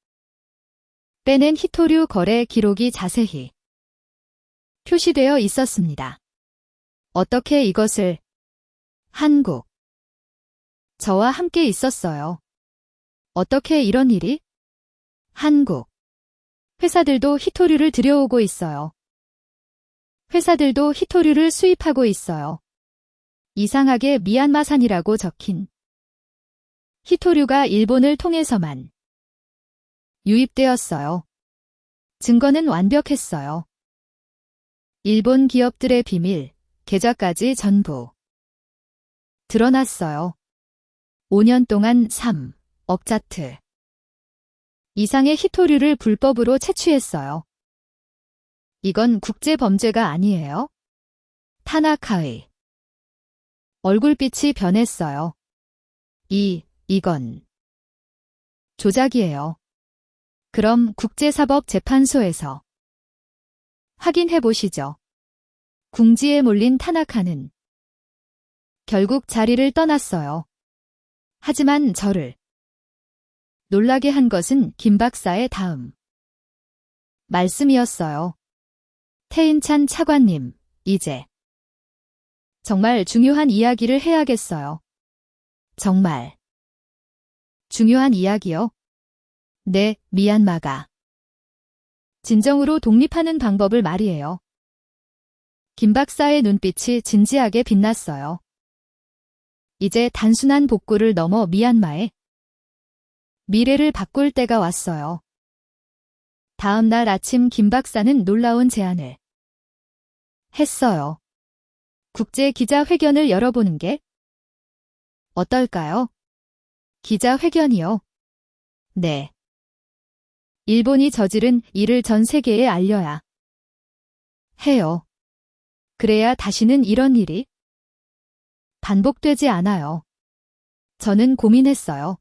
빼낸 히토류 거래 기록이 자세히 표시되어 있었습니다. 어떻게 이것을 한국 저와 함께 있었어요. 어떻게 이런 일이? 한국 회사들도 히토류를 들여오고 있어요. 회사들도 히토류를 수입하고 있어요. 이상하게 미얀마산이라고 적힌 히토류가 일본을 통해서만 유입되었어요. 증거는 완벽했어요. 일본 기업들의 비밀, 계좌까지 전부 드러났어요. 5년 동안 3억 자트 이상의 히토류를 불법으로 채취했어요. 이건 국제범죄가 아니에요? 타나카의 얼굴빛이 변했어요. 이건 조작이에요. 그럼 국제사법재판소에서 확인해 보시죠. 궁지에 몰린 타나카는 결국 자리를 떠났어요. 하지만 저를 놀라게 한 것은 김 박사의 다음 말씀이었어요. 태인찬 차관님, 이제 정말 중요한 이야기를 해야겠어요. 정말 중요한 이야기요? 네, 미얀마가 진정으로 독립하는 방법을 말이에요. 김 박사의 눈빛이 진지하게 빛났어요. 이제 단순한 복구를 넘어 미얀마의 미래를 바꿀 때가 왔어요. 다음 날 아침 김 박사는 놀라운 제안을 했어요. 국제 기자회견을 열어보는 게 어떨까요? 기자회견이요? 네. 일본이 저지른 일을 전 세계에 알려야 해요. 그래야 다시는 이런 일이 반복되지 않아요. 저는 고민했어요.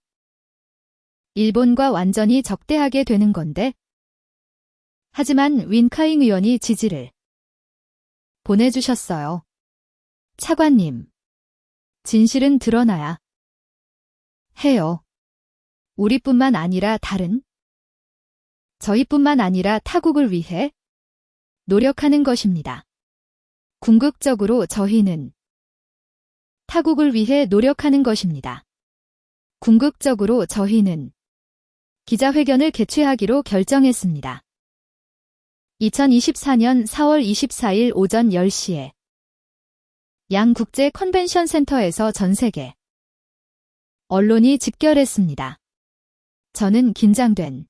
일본과 완전히 적대하게 되는 건데. 하지만 윈카잉 의원이 지지를 보내주셨어요. 차관님, 진실은 드러나야 해요. 우리뿐만 아니라 저희뿐만 아니라 타국을 위해 노력하는 것입니다. 궁극적으로 저희는 타국을 위해 노력하는 것입니다. 궁극적으로 저희는 기자회견을 개최하기로 결정했습니다. 2024년 4월 24일 오전 10시에 양국제 컨벤션 센터에서 전 세계 언론이 집결했습니다. 저는 긴장된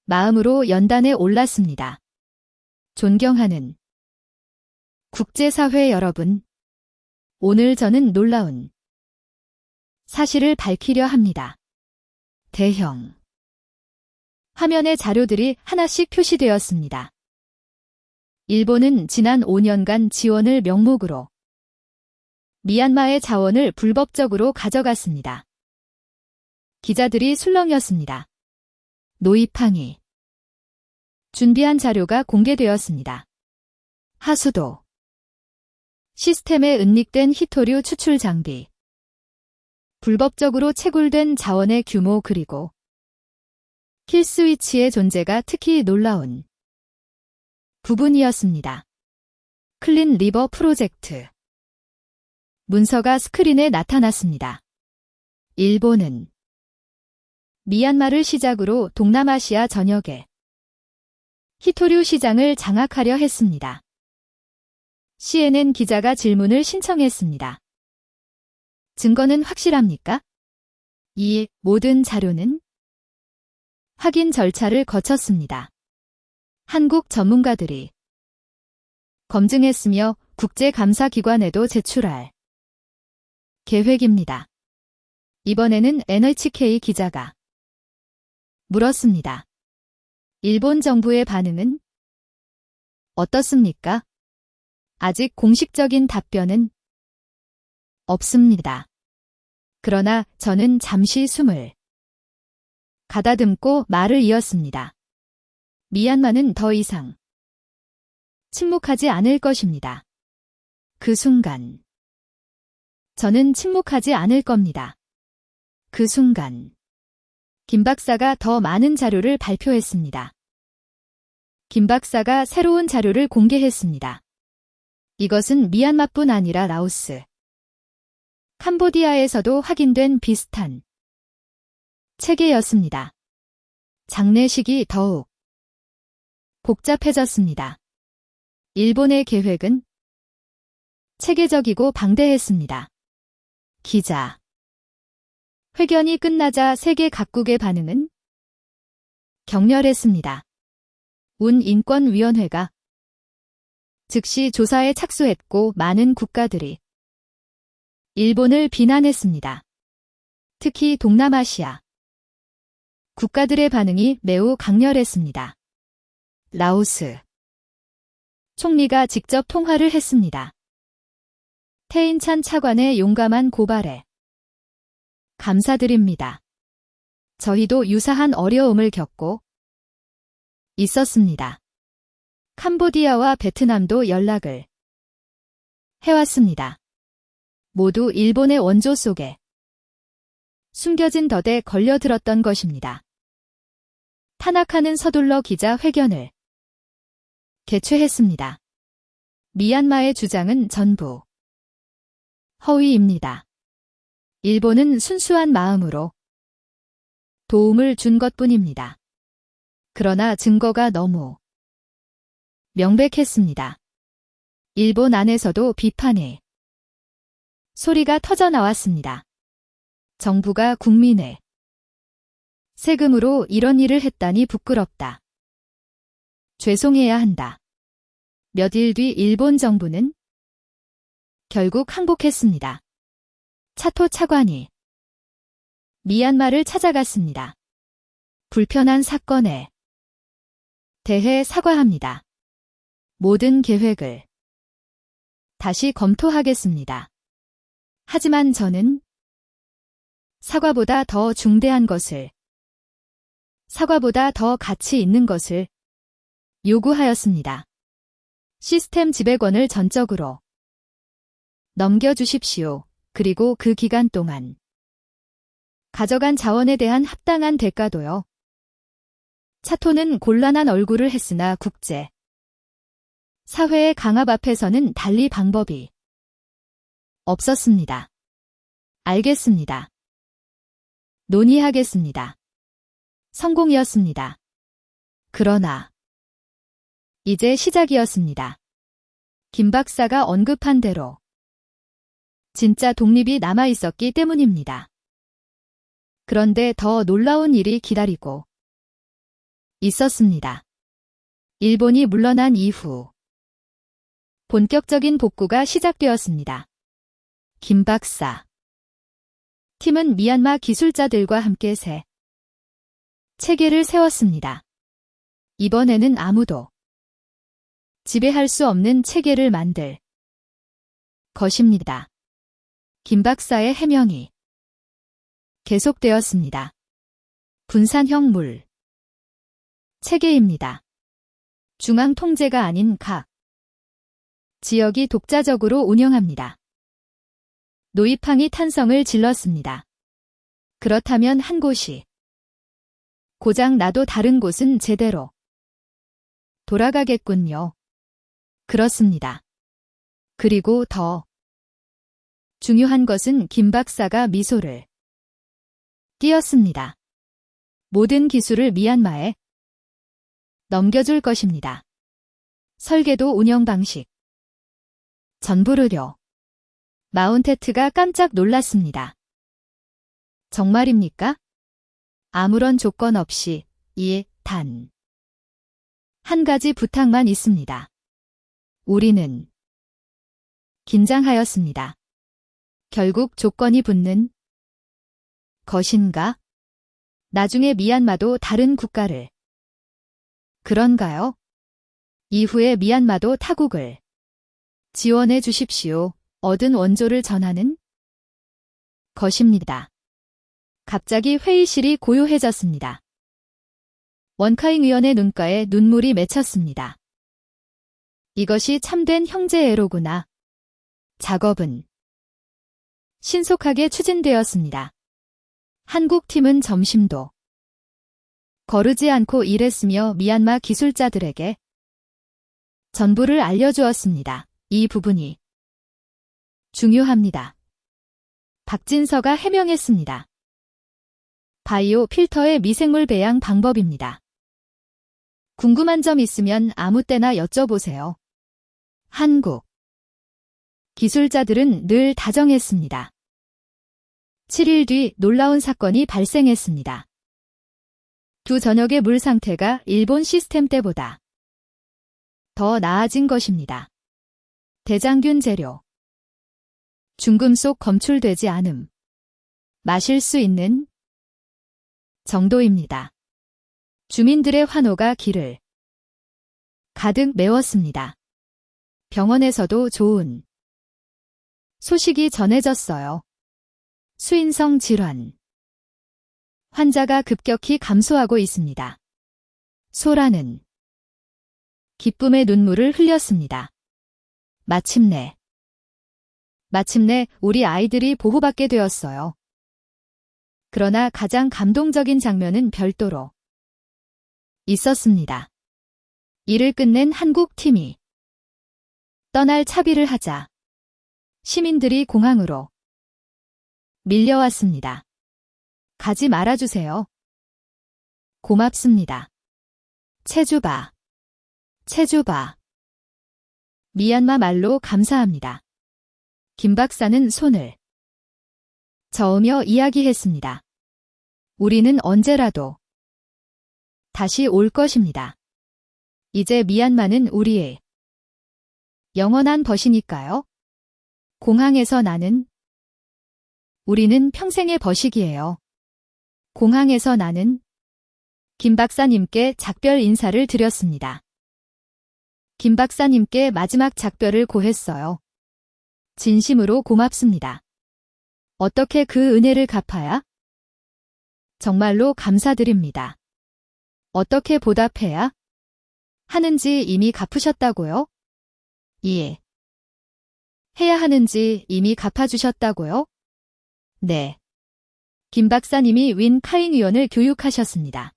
마음으로 연단에 올랐습니다. 존경하는 국제사회 여러분, 오늘 저는 놀라운 사실을 밝히려 합니다. 대형 화면에 자료들이 하나씩 표시되었습니다. 일본은 지난 5년간 지원을 명목으로 미얀마의 자원을 불법적으로 가져갔습니다. 기자들이 술렁였습니다. 노이팡이 준비한 자료가 공개되었습니다. 하수도 시스템에 은닉된 히토류 추출 장비, 불법적으로 채굴된 자원의 규모 그리고 킬스위치의 존재가 특히 놀라운 부분이었습니다. 클린 리버 프로젝트 문서가 스크린에 나타났습니다. 일본은 미얀마를 시작으로 동남아시아 전역에 히토류 시장을 장악하려 했습니다. CNN 기자가 질문을 신청했습니다. 증거는 확실합니까? 이 모든 자료는 확인 절차를 거쳤습니다. 한국 전문가들이 검증했으며 국제감사기관에도 제출할 계획입니다. 이번에는 NHK 기자가 물었습니다. 일본 정부의 반응은 어떻습니까? 아직 공식적인 답변은 없습니다. 그러나 저는 잠시 숨을 가다듬고 말을 이었습니다. 미얀마는 더 이상 침묵하지 않을 것입니다. 그 순간 저는 침묵하지 않을 겁니다. 그 순간 김 박사가 더 많은 자료를 발표했습니다. 김 박사가 새로운 자료를 공개했습니다. 이것은 미얀마뿐 아니라 라오스, 캄보디아에서도 확인된 비슷한 체계였습니다. 장례식이 더욱 복잡해졌습니다. 일본의 계획은 체계적이고 방대했습니다. 기자 회견이 끝나자 세계 각국의 반응은 격렬했습니다. 운인권위원회가 즉시 조사에 착수했고 많은 국가들이 일본을 비난했습니다. 특히 동남아시아 국가들의 반응이 매우 강렬했습니다. 라오스 총리가 직접 통화를 했습니다. 태인찬 차관의 용감한 고발에 감사드립니다. 저희도 유사한 어려움을 겪고 있었습니다. 캄보디아와 베트남도 연락을 해왔습니다. 모두 일본의 원조 속에 숨겨진 덫에 걸려들었던 것입니다. 타나카는 서둘러 기자 회견을 개최했습니다. 미얀마의 주장은 전부 허위입니다. 일본은 순수한 마음으로 도움을 준 것뿐입니다. 그러나 증거가 너무 명백했습니다. 일본 안에서도 비판의 소리가 터져 나왔습니다. 정부가 국민의 세금으로 이런 일을 했다니 부끄럽다. 죄송해야 한다. 몇 일 뒤 일본 정부는 결국 항복했습니다. 차토 차관이 미얀마를 찾아갔습니다. 불편한 사건에 대해 사과합니다. 모든 계획을 다시 검토하겠습니다. 하지만 저는 사과보다 더 중대한 것을, 사과보다 더 가치 있는 것을 요구하였습니다. 시스템 지배권을 전적으로 넘겨주십시오. 그리고 그 기간 동안 가져간 자원에 대한 합당한 대가도요. 차토는 곤란한 얼굴을 했으나 국제 사회의 강압 앞에서는 달리 방법이 없었습니다. 알겠습니다. 논의하겠습니다. 성공이었습니다. 그러나 이제 시작이었습니다. 김 박사가 언급한 대로 진짜 독립이 남아있었기 때문입니다. 그런데 더 놀라운 일이 기다리고 있었습니다. 일본이 물러난 이후 본격적인 복구가 시작되었습니다. 김 박사 팀은 미얀마 기술자들과 함께 새 체계를 세웠습니다. 이번에는 아무도 지배할 수 없는 체계를 만들 것입니다. 김 박사의 해명이 계속되었습니다. 분산형 물 체계입니다. 중앙 통제가 아닌 각 지역이 독자적으로 운영합니다. 노이팡이 탄성을 질렀습니다. 그렇다면 한 곳이 고장 나도 다른 곳은 제대로 돌아가겠군요. 그렇습니다. 그리고 더 중요한 것은 김 박사가 미소를 띄었습니다. 모든 기술을 미얀마에 넘겨줄 것입니다. 설계도 운영 방식 전부를요. 마운테트가 깜짝 놀랐습니다. 정말입니까? 아무런 조건 없이 단 한 가지 부탁만 있습니다. 우리는 긴장하였습니다. 결국 조건이 붙는 것인가? 나중에 미얀마도 다른 국가를 그런가요? 이후에 미얀마도 타국을 지원해 주십시오. 얻은 원조를 전하는 것입니다. 갑자기 회의실이 고요해졌습니다. 원카잉 의원의 눈가에 눈물이 맺혔습니다. 이것이 참된 형제애로구나. 작업은 신속하게 추진되었습니다. 한국팀은 점심도 거르지 않고 일했으며 미얀마 기술자들에게 전부를 알려주었습니다. 이 부분이 중요합니다. 박진서가 해명했습니다. 바이오 필터의 미생물 배양 방법입니다. 궁금한 점 있으면 아무 때나 여쭤보세요. 한국 기술자들은 늘 다정했습니다. 7일 뒤 놀라운 사건이 발생했습니다. 두 전역의 물 상태가 일본 시스템 때보다 더 나아진 것입니다. 대장균 재료 중금속 검출되지 않음 마실 수 있는 정도입니다. 주민들의 환호가 길을 가득 메웠습니다. 병원에서도 좋은 소식이 전해졌어요. 수인성 질환 환자가 급격히 감소하고 있습니다. 소라는 기쁨의 눈물을 흘렸습니다. 마침내 우리 아이들이 보호받게 되었어요. 그러나 가장 감동적인 장면은 별도로 있었습니다. 일을 끝낸 한국 팀이 떠날 차비를 하자 시민들이 공항으로 밀려왔습니다. 가지 말아주세요. 고맙습니다. 체주바. 미얀마 말로 감사합니다. 김 박사는 손을 저으며 이야기했습니다. 우리는 언제라도 다시 올 것입니다. 이제 미얀마는 우리의 영원한 벗이니까요. 공항에서 우리는 평생의 벗이기예요. 공항에서 나는 김 박사님께 작별 인사를 드렸습니다. 김 박사님께 마지막 작별을 고했어요. 진심으로 고맙습니다. 어떻게 그 은혜를 갚아야? 정말로 감사드립니다. 어떻게 보답해야 하는지 이미 갚으셨다고요? 예. 해야 하는지 이미 갚아주셨다고요? 네. 김 박사님이 윈 카잉 위원을 교육하셨습니다.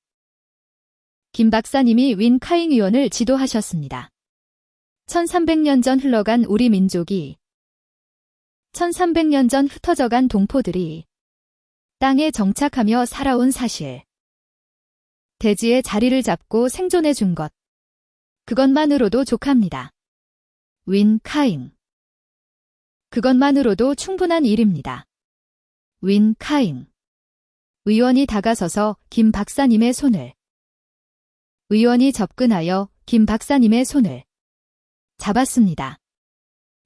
김 박사님이 윈 카잉 위원을 지도하셨습니다. 1300년 전 흘러간 우리 민족이 1300년 전 흩어져간 동포들이 땅에 정착하며 살아온 사실. 대지에 자리를 잡고 생존해 준 것. 그것만으로도 족합니다. 윈 카잉. 그것만으로도 충분한 일입니다. 윈 카잉. 의원이 다가서서 김 박사님의 손을 의원이 접근하여 김 박사님의 손을 잡았습니다.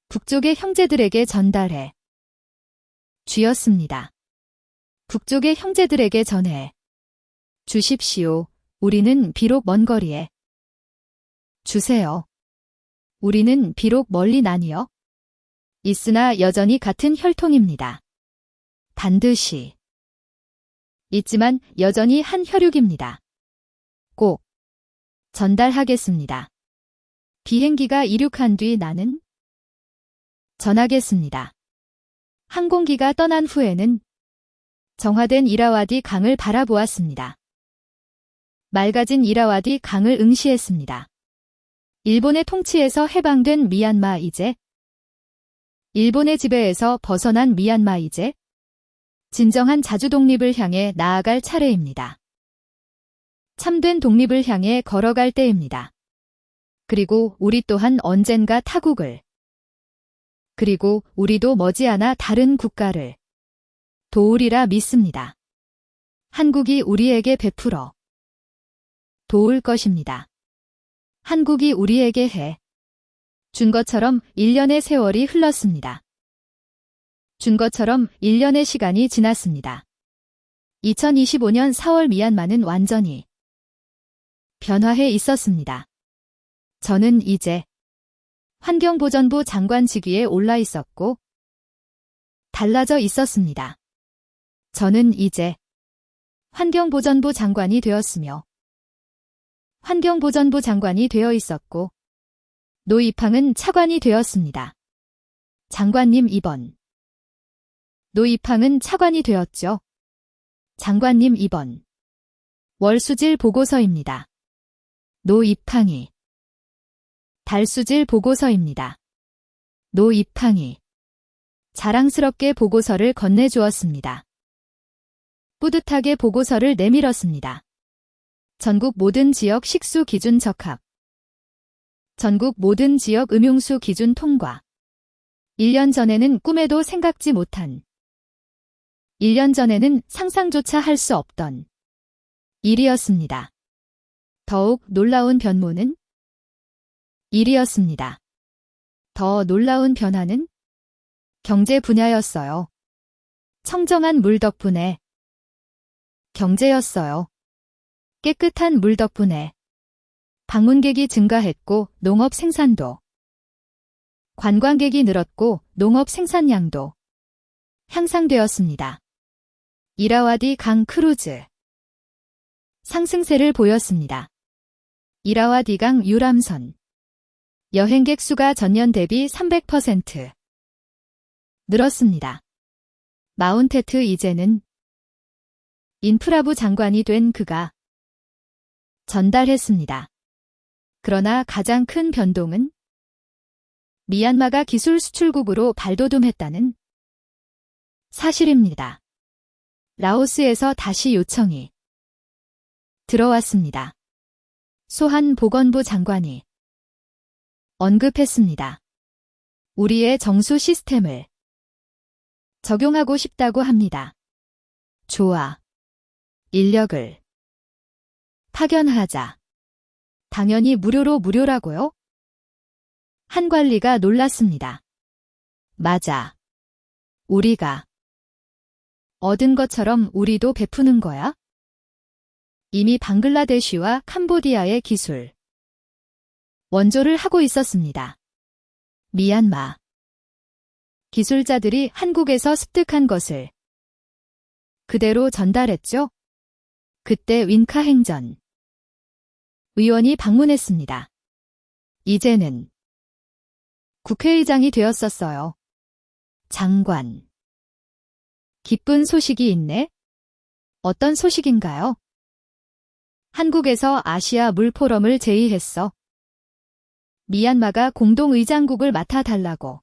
북쪽의 형제들에게 전달해 주었습니다. 북쪽의 형제들에게 전해 주십시오. 우리는 비록 먼 거리에 주세요. 우리는 비록 멀리 나뉘어 있으나 여전히 같은 혈통입니다. 반드시 있지만 여전히 한 혈육입니다. 꼭 전달하겠습니다. 비행기가 이륙한 뒤 나는 전하겠습니다. 항공기가 떠난 후에는 정화된 이라와디 강을 바라보았습니다. 맑아진 이라와디 강을 응시했습니다. 일본의 통치에서 해방된 미얀마 이제 일본의 지배에서 벗어난 미얀마 이제 진정한 자주 독립을 향해 나아갈 차례입니다. 참된 독립을 향해 걸어갈 때입니다. 그리고 우리 또한 언젠가 타국을 그리고 우리도 머지않아 다른 국가를 도우리라 믿습니다. 한국이 우리에게 베풀어 도울 것입니다. 한국이 우리에게 해 준 것처럼 1년의 세월이 흘렀습니다. 준 것처럼 1년의 시간이 지났습니다. 2025년 4월 미얀마는 완전히 변화해 있었습니다. 저는 이제 환경보전부 장관 직위에 올라 있었고 달라져 있었습니다. 저는 이제 환경보전부 장관이 되었으며 환경보전부 장관이 되어 있었고 노이팡은 차관이 되었습니다. 장관님 2번. 노이팡은 차관이 되었죠. 장관님 2번. 월수질 보고서입니다. 노 입항이. 달수질 보고서입니다. 노 입항이. 자랑스럽게 보고서를 건네주었습니다. 뿌듯하게 보고서를 내밀었습니다. 전국 모든 지역 식수 기준 적합. 전국 모든 지역 음용수 기준 통과. 1년 전에는 꿈에도 생각지 못한, 1년 전에는 상상조차 할 수 없던 일이었습니다. 더욱 놀라운 변모는 일이었습니다. 더 놀라운 변화는 경제 분야였어요. 청정한 물 덕분에 경제였어요. 깨끗한 물 덕분에 방문객이 증가했고 농업 생산도, 관광객이 늘었고 농업 생산량도 향상되었습니다. 이라와디 강 크루즈 상승세를 보였습니다. 이라와디 강 유람선 여행객 수가 전년 대비 300% 늘었습니다. 마운테트 이제는 인프라부 장관이 된 그가 전달했습니다. 그러나 가장 큰 변동은 미얀마가 기술 수출국으로 발돋움했다는 사실입니다. 라오스에서 다시 요청이 들어왔습니다. 소한 보건부 장관이 언급했습니다. 우리의 정수 시스템을 적용하고 싶다고 합니다. 좋아. 인력을 파견하자. 당연히 무료라고요? 한 관리가 놀랐습니다. 맞아. 우리가 얻은 것처럼 우리도 베푸는 거야? 이미 방글라데시와 캄보디아의 기술 원조를 하고 있었습니다. 미얀마 기술자들이 한국에서 습득한 것을 그대로 전달했죠. 그때 윈카 행전 의원이 방문했습니다. 이제는 국회의장이 되었었어요. 장관. 기쁜 소식이 있네. 어떤 소식인가요? 한국에서 아시아 물포럼을 제의했어. 미얀마가 공동의장국을 맡아달라고.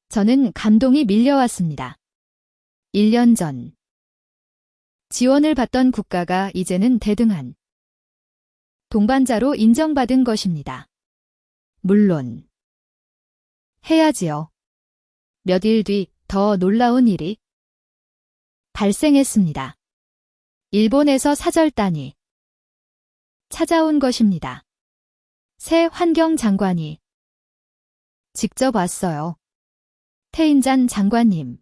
저는 감동이 밀려왔습니다. 1년 전 지원을 받던 국가가 이제는 대등한 동반자로 인정받은 것입니다. 물론 해야지요. 몇 일 뒤 더 놀라운 일이 발생했습니다. 일본에서 사절단이 찾아온 것입니다. 새 환경장관이 직접 왔어요. 태인잔 장관님,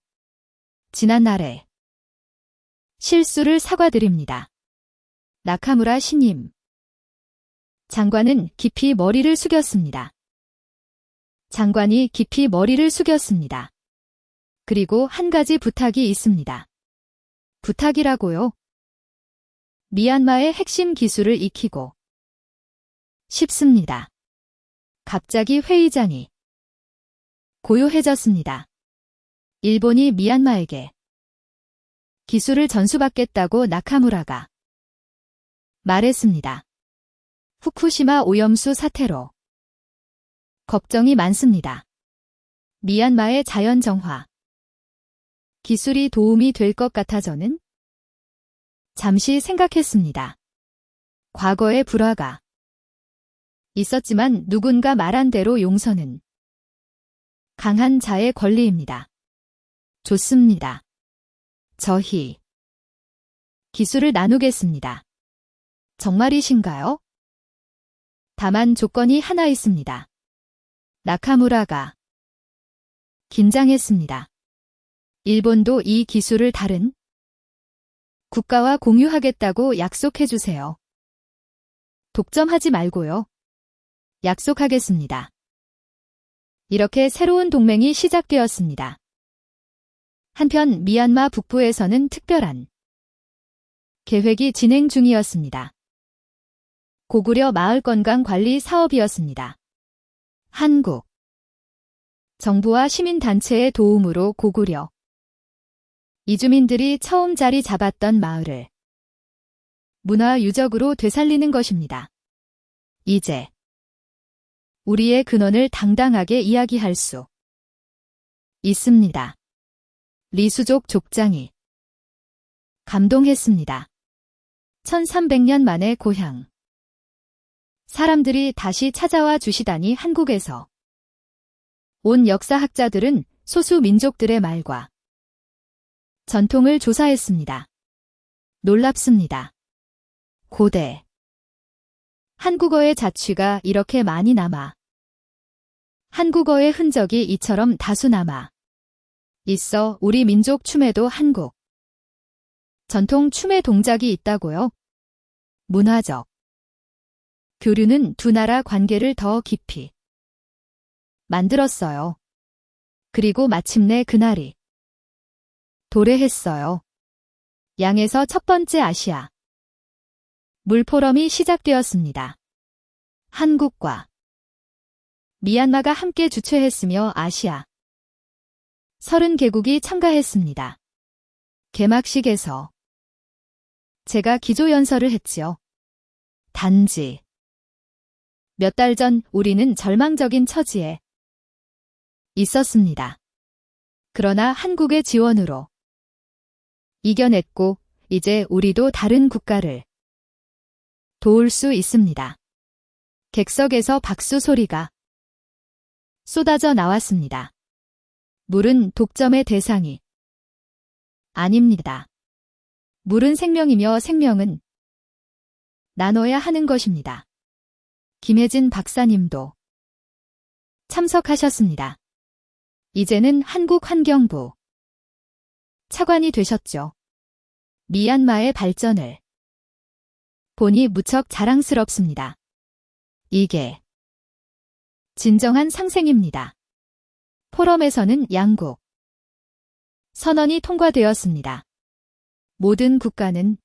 지난날에 실수를 사과드립니다. 나카무라 신임 장관은 깊이 머리를 숙였습니다. 장관이 깊이 머리를 숙였습니다. 그리고 한 가지 부탁이 있습니다. 부탁이라고요? 미얀마의 핵심 기술을 익히고 싶습니다. 갑자기 회의장이 고요해졌습니다. 일본이 미얀마에게 기술을 전수받겠다고 나카무라가 말했습니다. 후쿠시마 오염수 사태로 걱정이 많습니다. 미얀마의 자연 정화 기술이 도움이 될 것 같아 저는 잠시 생각했습니다. 과거의 불화가 있었지만 누군가 말한 대로 용서는 강한 자의 권리입니다. 좋습니다. 저희 기술을 나누겠습니다. 정말이신가요? 다만 조건이 하나 있습니다. 나카무라가 긴장했습니다. 일본도 이 기술을 다른 국가와 공유하겠다고 약속해주세요. 독점하지 말고요. 약속하겠습니다. 이렇게 새로운 동맹이 시작되었습니다. 한편 미얀마 북부에서는 특별한 계획이 진행 중이었습니다. 고구려 마을 건강 관리 사업이었습니다. 한국 정부와 시민단체의 도움으로 고구려 이주민들이 처음 자리 잡았던 마을을 문화유적으로 되살리는 것입니다. 이제 우리의 근원을 당당하게 이야기할 수 있습니다. 리수족 족장이 감동했습니다. 1300년 만에 고향. 사람들이 다시 찾아와 주시다니. 한국에서 온 역사학자들은 소수 민족들의 말과 전통을 조사했습니다. 놀랍습니다. 고대 한국어의 자취가 이렇게 많이 남아 한국어의 흔적이 이처럼 다수 남아 있어. 우리 민족 춤에도 한국 전통 춤의 동작이 있다고요? 문화적 교류는 두 나라 관계를 더 깊이 만들었어요. 그리고 마침내 그날이 도래했어요. 양에서 첫 번째 아시아 물포럼이 시작되었습니다. 한국과 미얀마가 함께 주최했으며 아시아 30개국이 참가했습니다. 개막식에서 제가 기조연설을 했지요. 단지 몇 달 전 우리는 절망적인 처지에 있었습니다. 그러나 한국의 지원으로 이겨냈고 이제 우리도 다른 국가를 도울 수 있습니다. 객석에서 박수 소리가 쏟아져 나왔습니다. 물은 독점의 대상이 아닙니다. 물은 생명이며 생명은 나눠야 하는 것입니다. 김혜진 박사님도 참석하셨습니다. 이제는 한국환경부 차관이 되셨죠. 미얀마의 발전을 보니 무척 자랑스럽습니다. 이게 진정한 상생입니다. 포럼에서는 양국 선언이 통과되었습니다. 모든 국가는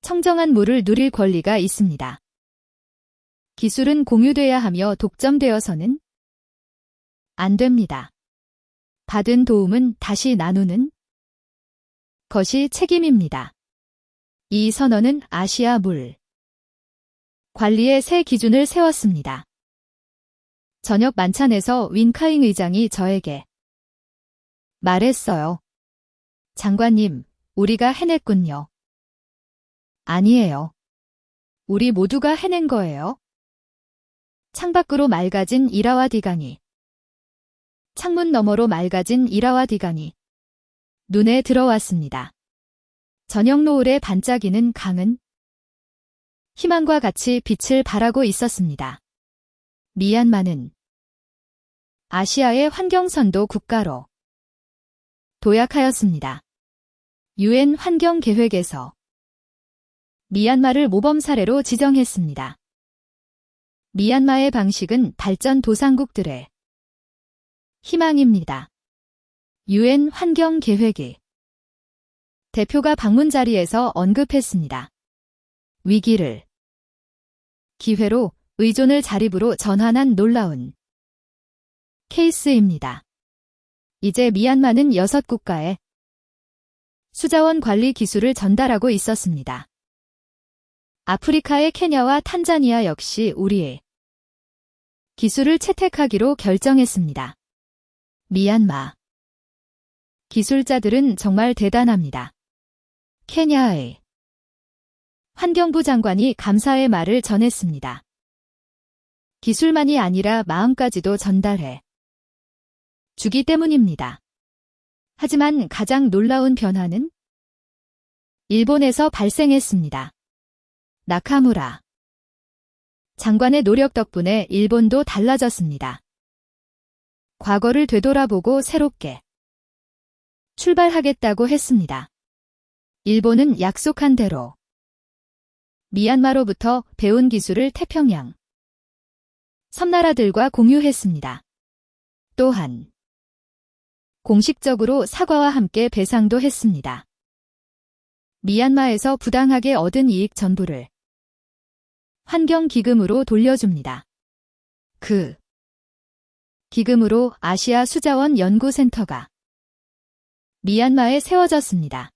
청정한 물을 누릴 권리가 있습니다. 기술은 공유돼야 하며 독점되어서는 안 됩니다. 받은 도움은 다시 나누는 것이 책임입니다. 이 선언은 아시아 물 관리의 새 기준을 세웠습니다. 저녁 만찬에서 윈카잉 의장이 저에게 말했어요. 장관님, 우리가 해냈군요. 아니에요. 우리 모두가 해낸 거예요. 창밖으로 맑아진 이라와디강이 창문 너머로 맑아진 이라와디강이 눈에 들어왔습니다. 저녁 노을에 반짝이는 강은 희망과 같이 빛을 발하고 있었습니다. 미얀마는 아시아의 환경선도 국가로 도약하였습니다. UN 환경계획에서 미얀마를 모범 사례로 지정했습니다. 미얀마의 방식은 발전 도상국들의 희망입니다. UN 환경계획이 대표가 방문 자리에서 언급했습니다. 위기를 기회로 의존을 자립으로 전환한 놀라운 케이스입니다. 이제 미얀마는 6국가에 수자원 관리 기술을 전달하고 있었습니다. 아프리카의 케냐와 탄자니아 역시 우리의 기술을 채택하기로 결정했습니다. 미얀마 기술자들은 정말 대단합니다. 케냐의 환경부 장관이 감사의 말을 전했습니다. 기술만이 아니라 마음까지도 전달해 주기 때문입니다. 하지만 가장 놀라운 변화는 일본에서 발생했습니다. 나카무라 장관의 노력 덕분에 일본도 달라졌습니다. 과거를 되돌아보고 새롭게 출발하겠다고 했습니다. 일본은 약속한 대로 미얀마로부터 배운 기술을 태평양 섬나라들과 공유했습니다. 또한 공식적으로 사과와 함께 배상도 했습니다. 미얀마에서 부당하게 얻은 이익 전부를 환경기금으로 돌려줍니다. 그 기금으로 아시아 수자원 연구센터가 미얀마에 세워졌습니다.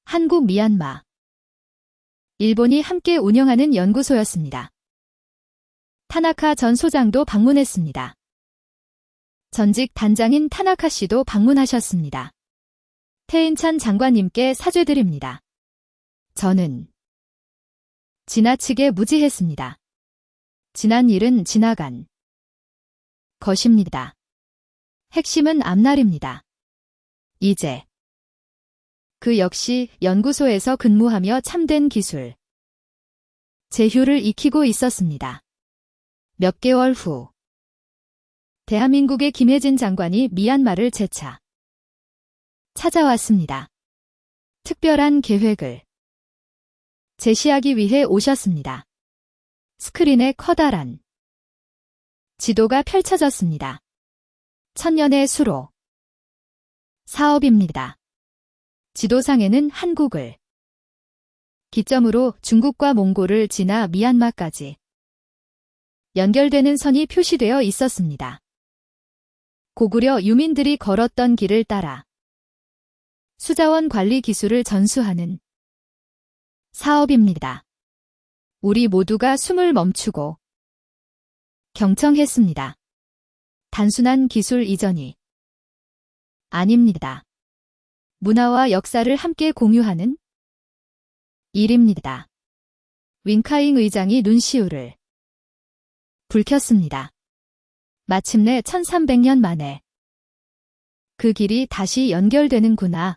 한국 미얀마. 일본이 함께 운영하는 연구소였습니다. 타나카 전 소장도 방문했습니다. 전직 단장인 타나카 씨도 방문하셨습니다. 태인찬 장관님께 사죄드립니다. 저는 지나치게 무지했습니다. 지난 일은 지나간 것입니다. 핵심은 앞날입니다. 이제 그 역시 연구소에서 근무하며 참된 기술 제휴를 익히고 있었습니다. 몇 개월 후 대한민국의 김혜진 장관이 미얀마를 재차 찾아왔습니다. 특별한 계획을 제시하기 위해 오셨습니다. 스크린에 커다란 지도가 펼쳐졌습니다. 천년의 수로 사업입니다. 지도상에는 한국을 기점으로 중국과 몽골을 지나 미얀마까지 연결되는 선이 표시되어 있었습니다. 고구려 유민들이 걸었던 길을 따라 수자원 관리 기술을 전수하는 사업입니다. 우리 모두가 숨을 멈추고 경청했습니다. 단순한 기술 이전이 아닙니다. 문화와 역사를 함께 공유하는 일입니다. 윈카잉 의장이 눈시울을 붉혔습니다. 마침내 1300년 만에 그 길이 다시 연결되는구나.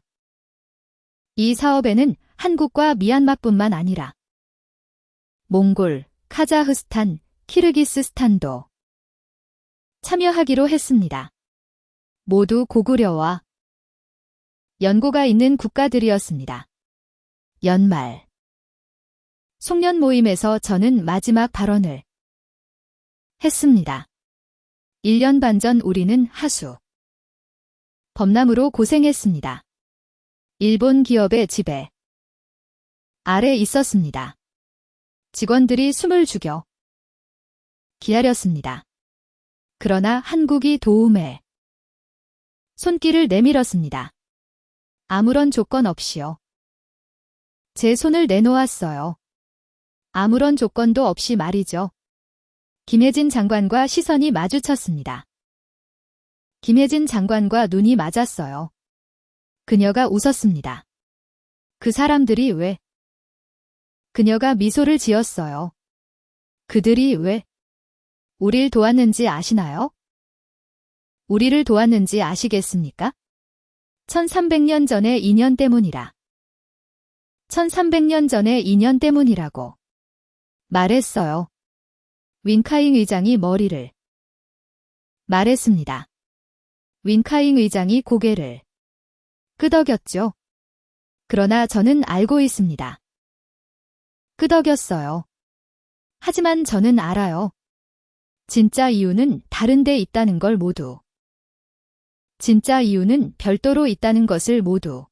이 사업에는 한국과 미얀마뿐만 아니라 몽골, 카자흐스탄, 키르기스스탄도 참여하기로 했습니다. 모두 고구려와 연고가 있는 국가들이었습니다. 연말 송년 모임에서 저는 마지막 발언을 했습니다. 1년 반 전 우리는 하수 범람으로 고생했습니다. 일본 기업의 지배 아래 있었습니다. 직원들이 숨을 죽여 기다렸습니다. 그러나 한국이 도움에 손길을 내밀었습니다. 아무런 조건 없이요. 제 손을 내놓았어요. 아무런 조건도 없이 말이죠. 김혜진 장관과 시선이 마주쳤습니다. 김혜진 장관과 눈이 맞았어요. 그녀가 웃었습니다. 그 사람들이 왜? 그녀가 미소를 지었어요. 그들이 왜 우릴 도왔는지 아시나요? 우리를 도왔는지 아시겠습니까? 1300년 전의 인연 때문이라. 1300년 전의 인연 때문이라고 말했어요. 윈카잉 의장이 머리를 말했습니다. 윈카잉 의장이 고개를 끄덕였죠. 그러나 저는 알고 있습니다. 끄덕였어요. 하지만 저는 알아요. 진짜 이유는 다른 데 있다는 걸 모두. 진짜 이유는 별도로 있다는 것을 모두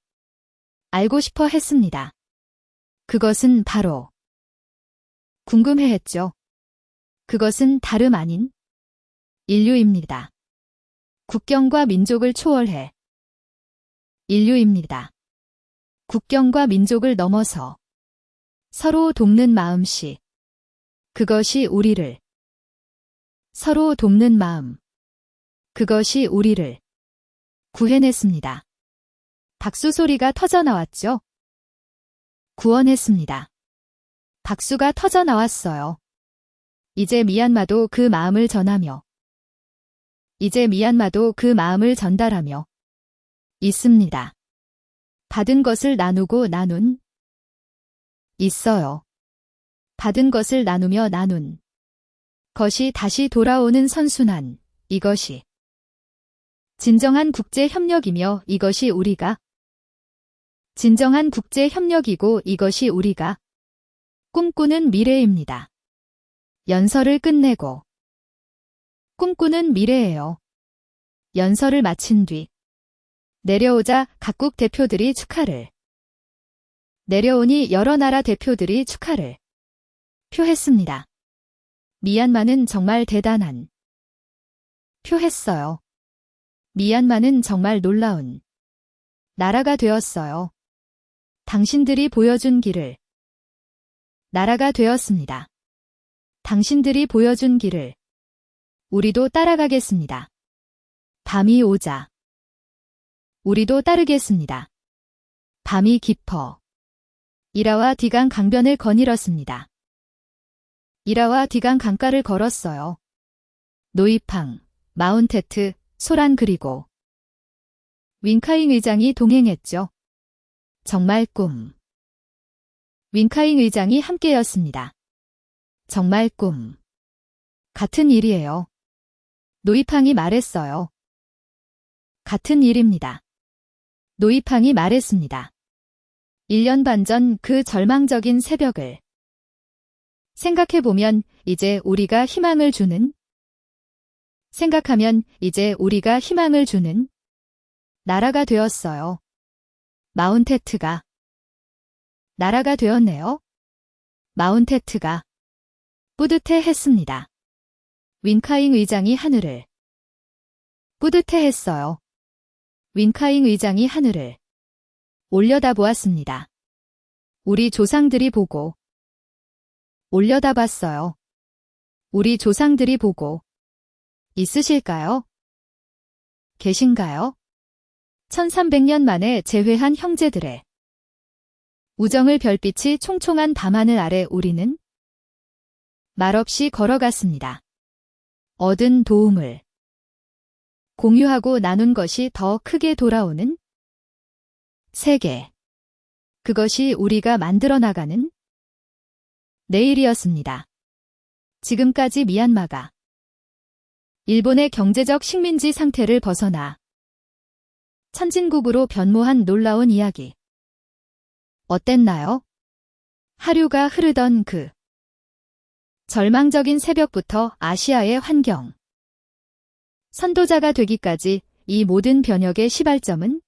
알고 싶어 했습니다. 그것은 바로 궁금해했죠. 그것은 다름 아닌 인류입니다. 국경과 민족을 초월해 인류입니다. 국경과 민족을 넘어서 서로 돕는 마음씨. 그것이 우리를 서로 돕는 마음. 그것이 우리를 구해냈습니다. 박수 소리가 터져나왔죠. 구원했습니다. 박수가 터져나왔어요. 이제 미얀마도 그 마음을 전하며 이제 미얀마도 그 마음을 전달하며 있습니다. 받은 것을 나누고 나눈 있어요. 받은 것을 나누며 나눈 것이 다시 돌아오는 선순환. 이것이 진정한 국제 협력이며 이것이 우리가 진정한 국제 협력이고 이것이 우리가 꿈꾸는 미래입니다. 연설을 끝내고 꿈꾸는 미래예요. 연설을 마친 뒤 내려오자 각국 대표들이 축하를 내려오니 여러 나라 대표들이 축하를 표했습니다. 미얀마는 정말 대단한 표했어요. 미얀마는 정말 놀라운 나라가 되었어요. 당신들이 보여준 길을. 나라가 되었습니다. 당신들이 보여준 길을. 우리도 따라가겠습니다. 밤이 오자. 우리도 따르겠습니다. 밤이 깊어. 이라와 디강 강변을 거닐었습니다. 이라와 디강 강가를 걸었어요. 노이팡, 마운테트, 소란 그리고 윙카잉 의장이 동행했죠. 정말 꿈. 윙카잉 의장이 함께였습니다. 정말 꿈. 같은 일이에요. 노이팡이 말했어요. 같은 일입니다. 노이팡이 말했습니다. 1년 반 전 그 절망적인 새벽을 생각해보면 이제 우리가 희망을 주는 생각하면 이제 우리가 희망을 주는 나라가 되었어요. 마운테트가 나라가 되었네요. 마운테트가 뿌듯해했습니다. 윈카잉 의장이 하늘을 뿌듯해했어요. 윈카잉 의장이 하늘을 올려다보았습니다. 우리 조상들이 보고 올려다봤어요. 우리 조상들이 보고 있으실까요? 계신가요? 1300년 만에 재회한 형제들의 우정을 별빛이 총총한 밤하늘 아래 우리는 말없이 걸어갔습니다. 얻은 도움을 공유하고 나눈 것이 더 크게 돌아오는 세계. 그것이 우리가 만들어 나가는 내일이었습니다. 지금까지 미얀마가 일본의 경제적 식민지 상태를 벗어나 선진국으로 변모한 놀라운 이야기. 어땠나요? 하류가 흐르던 그 절망적인 새벽부터 아시아의 환경. 선도자가 되기까지 이 모든 변혁의 시발점은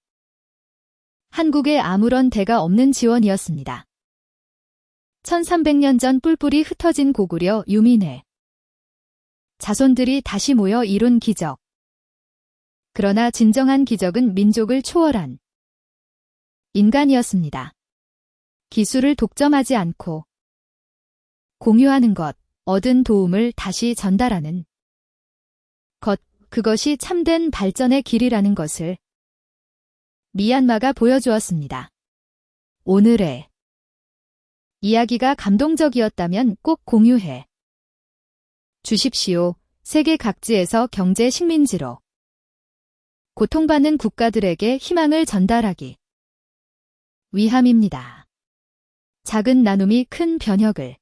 한국의 아무런 대가 없는 지원이었습니다. 1300년 전 뿔뿔이 흩어진 고구려 유민의 자손들이 다시 모여 이룬 기적. 그러나 진정한 기적은 민족을 초월한 인간이었습니다. 기술을 독점하지 않고 공유하는 것, 얻은 도움을 다시 전달하는 것, 그것이 참된 발전의 길이라는 것을 미얀마가 보여주었습니다. 오늘의 이야기가 감동적이었다면 꼭 공유해 주십시오. 세계 각지에서 경제 식민지로 고통받는 국가들에게 희망을 전달하기 위함입니다. 작은 나눔이 큰 변혁을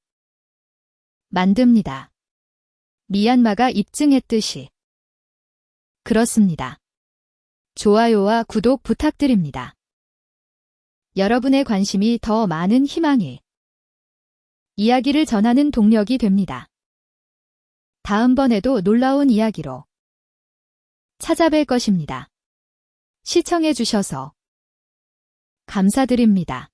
만듭니다. 미얀마가 입증했듯이 그렇습니다. 좋아요와 구독 부탁드립니다. 여러분의 관심이 더 많은 희망이 이야기를 전하는 동력이 됩니다. 다음번에도 놀라운 이야기로 찾아뵐 것입니다. 시청해 주셔서 감사드립니다.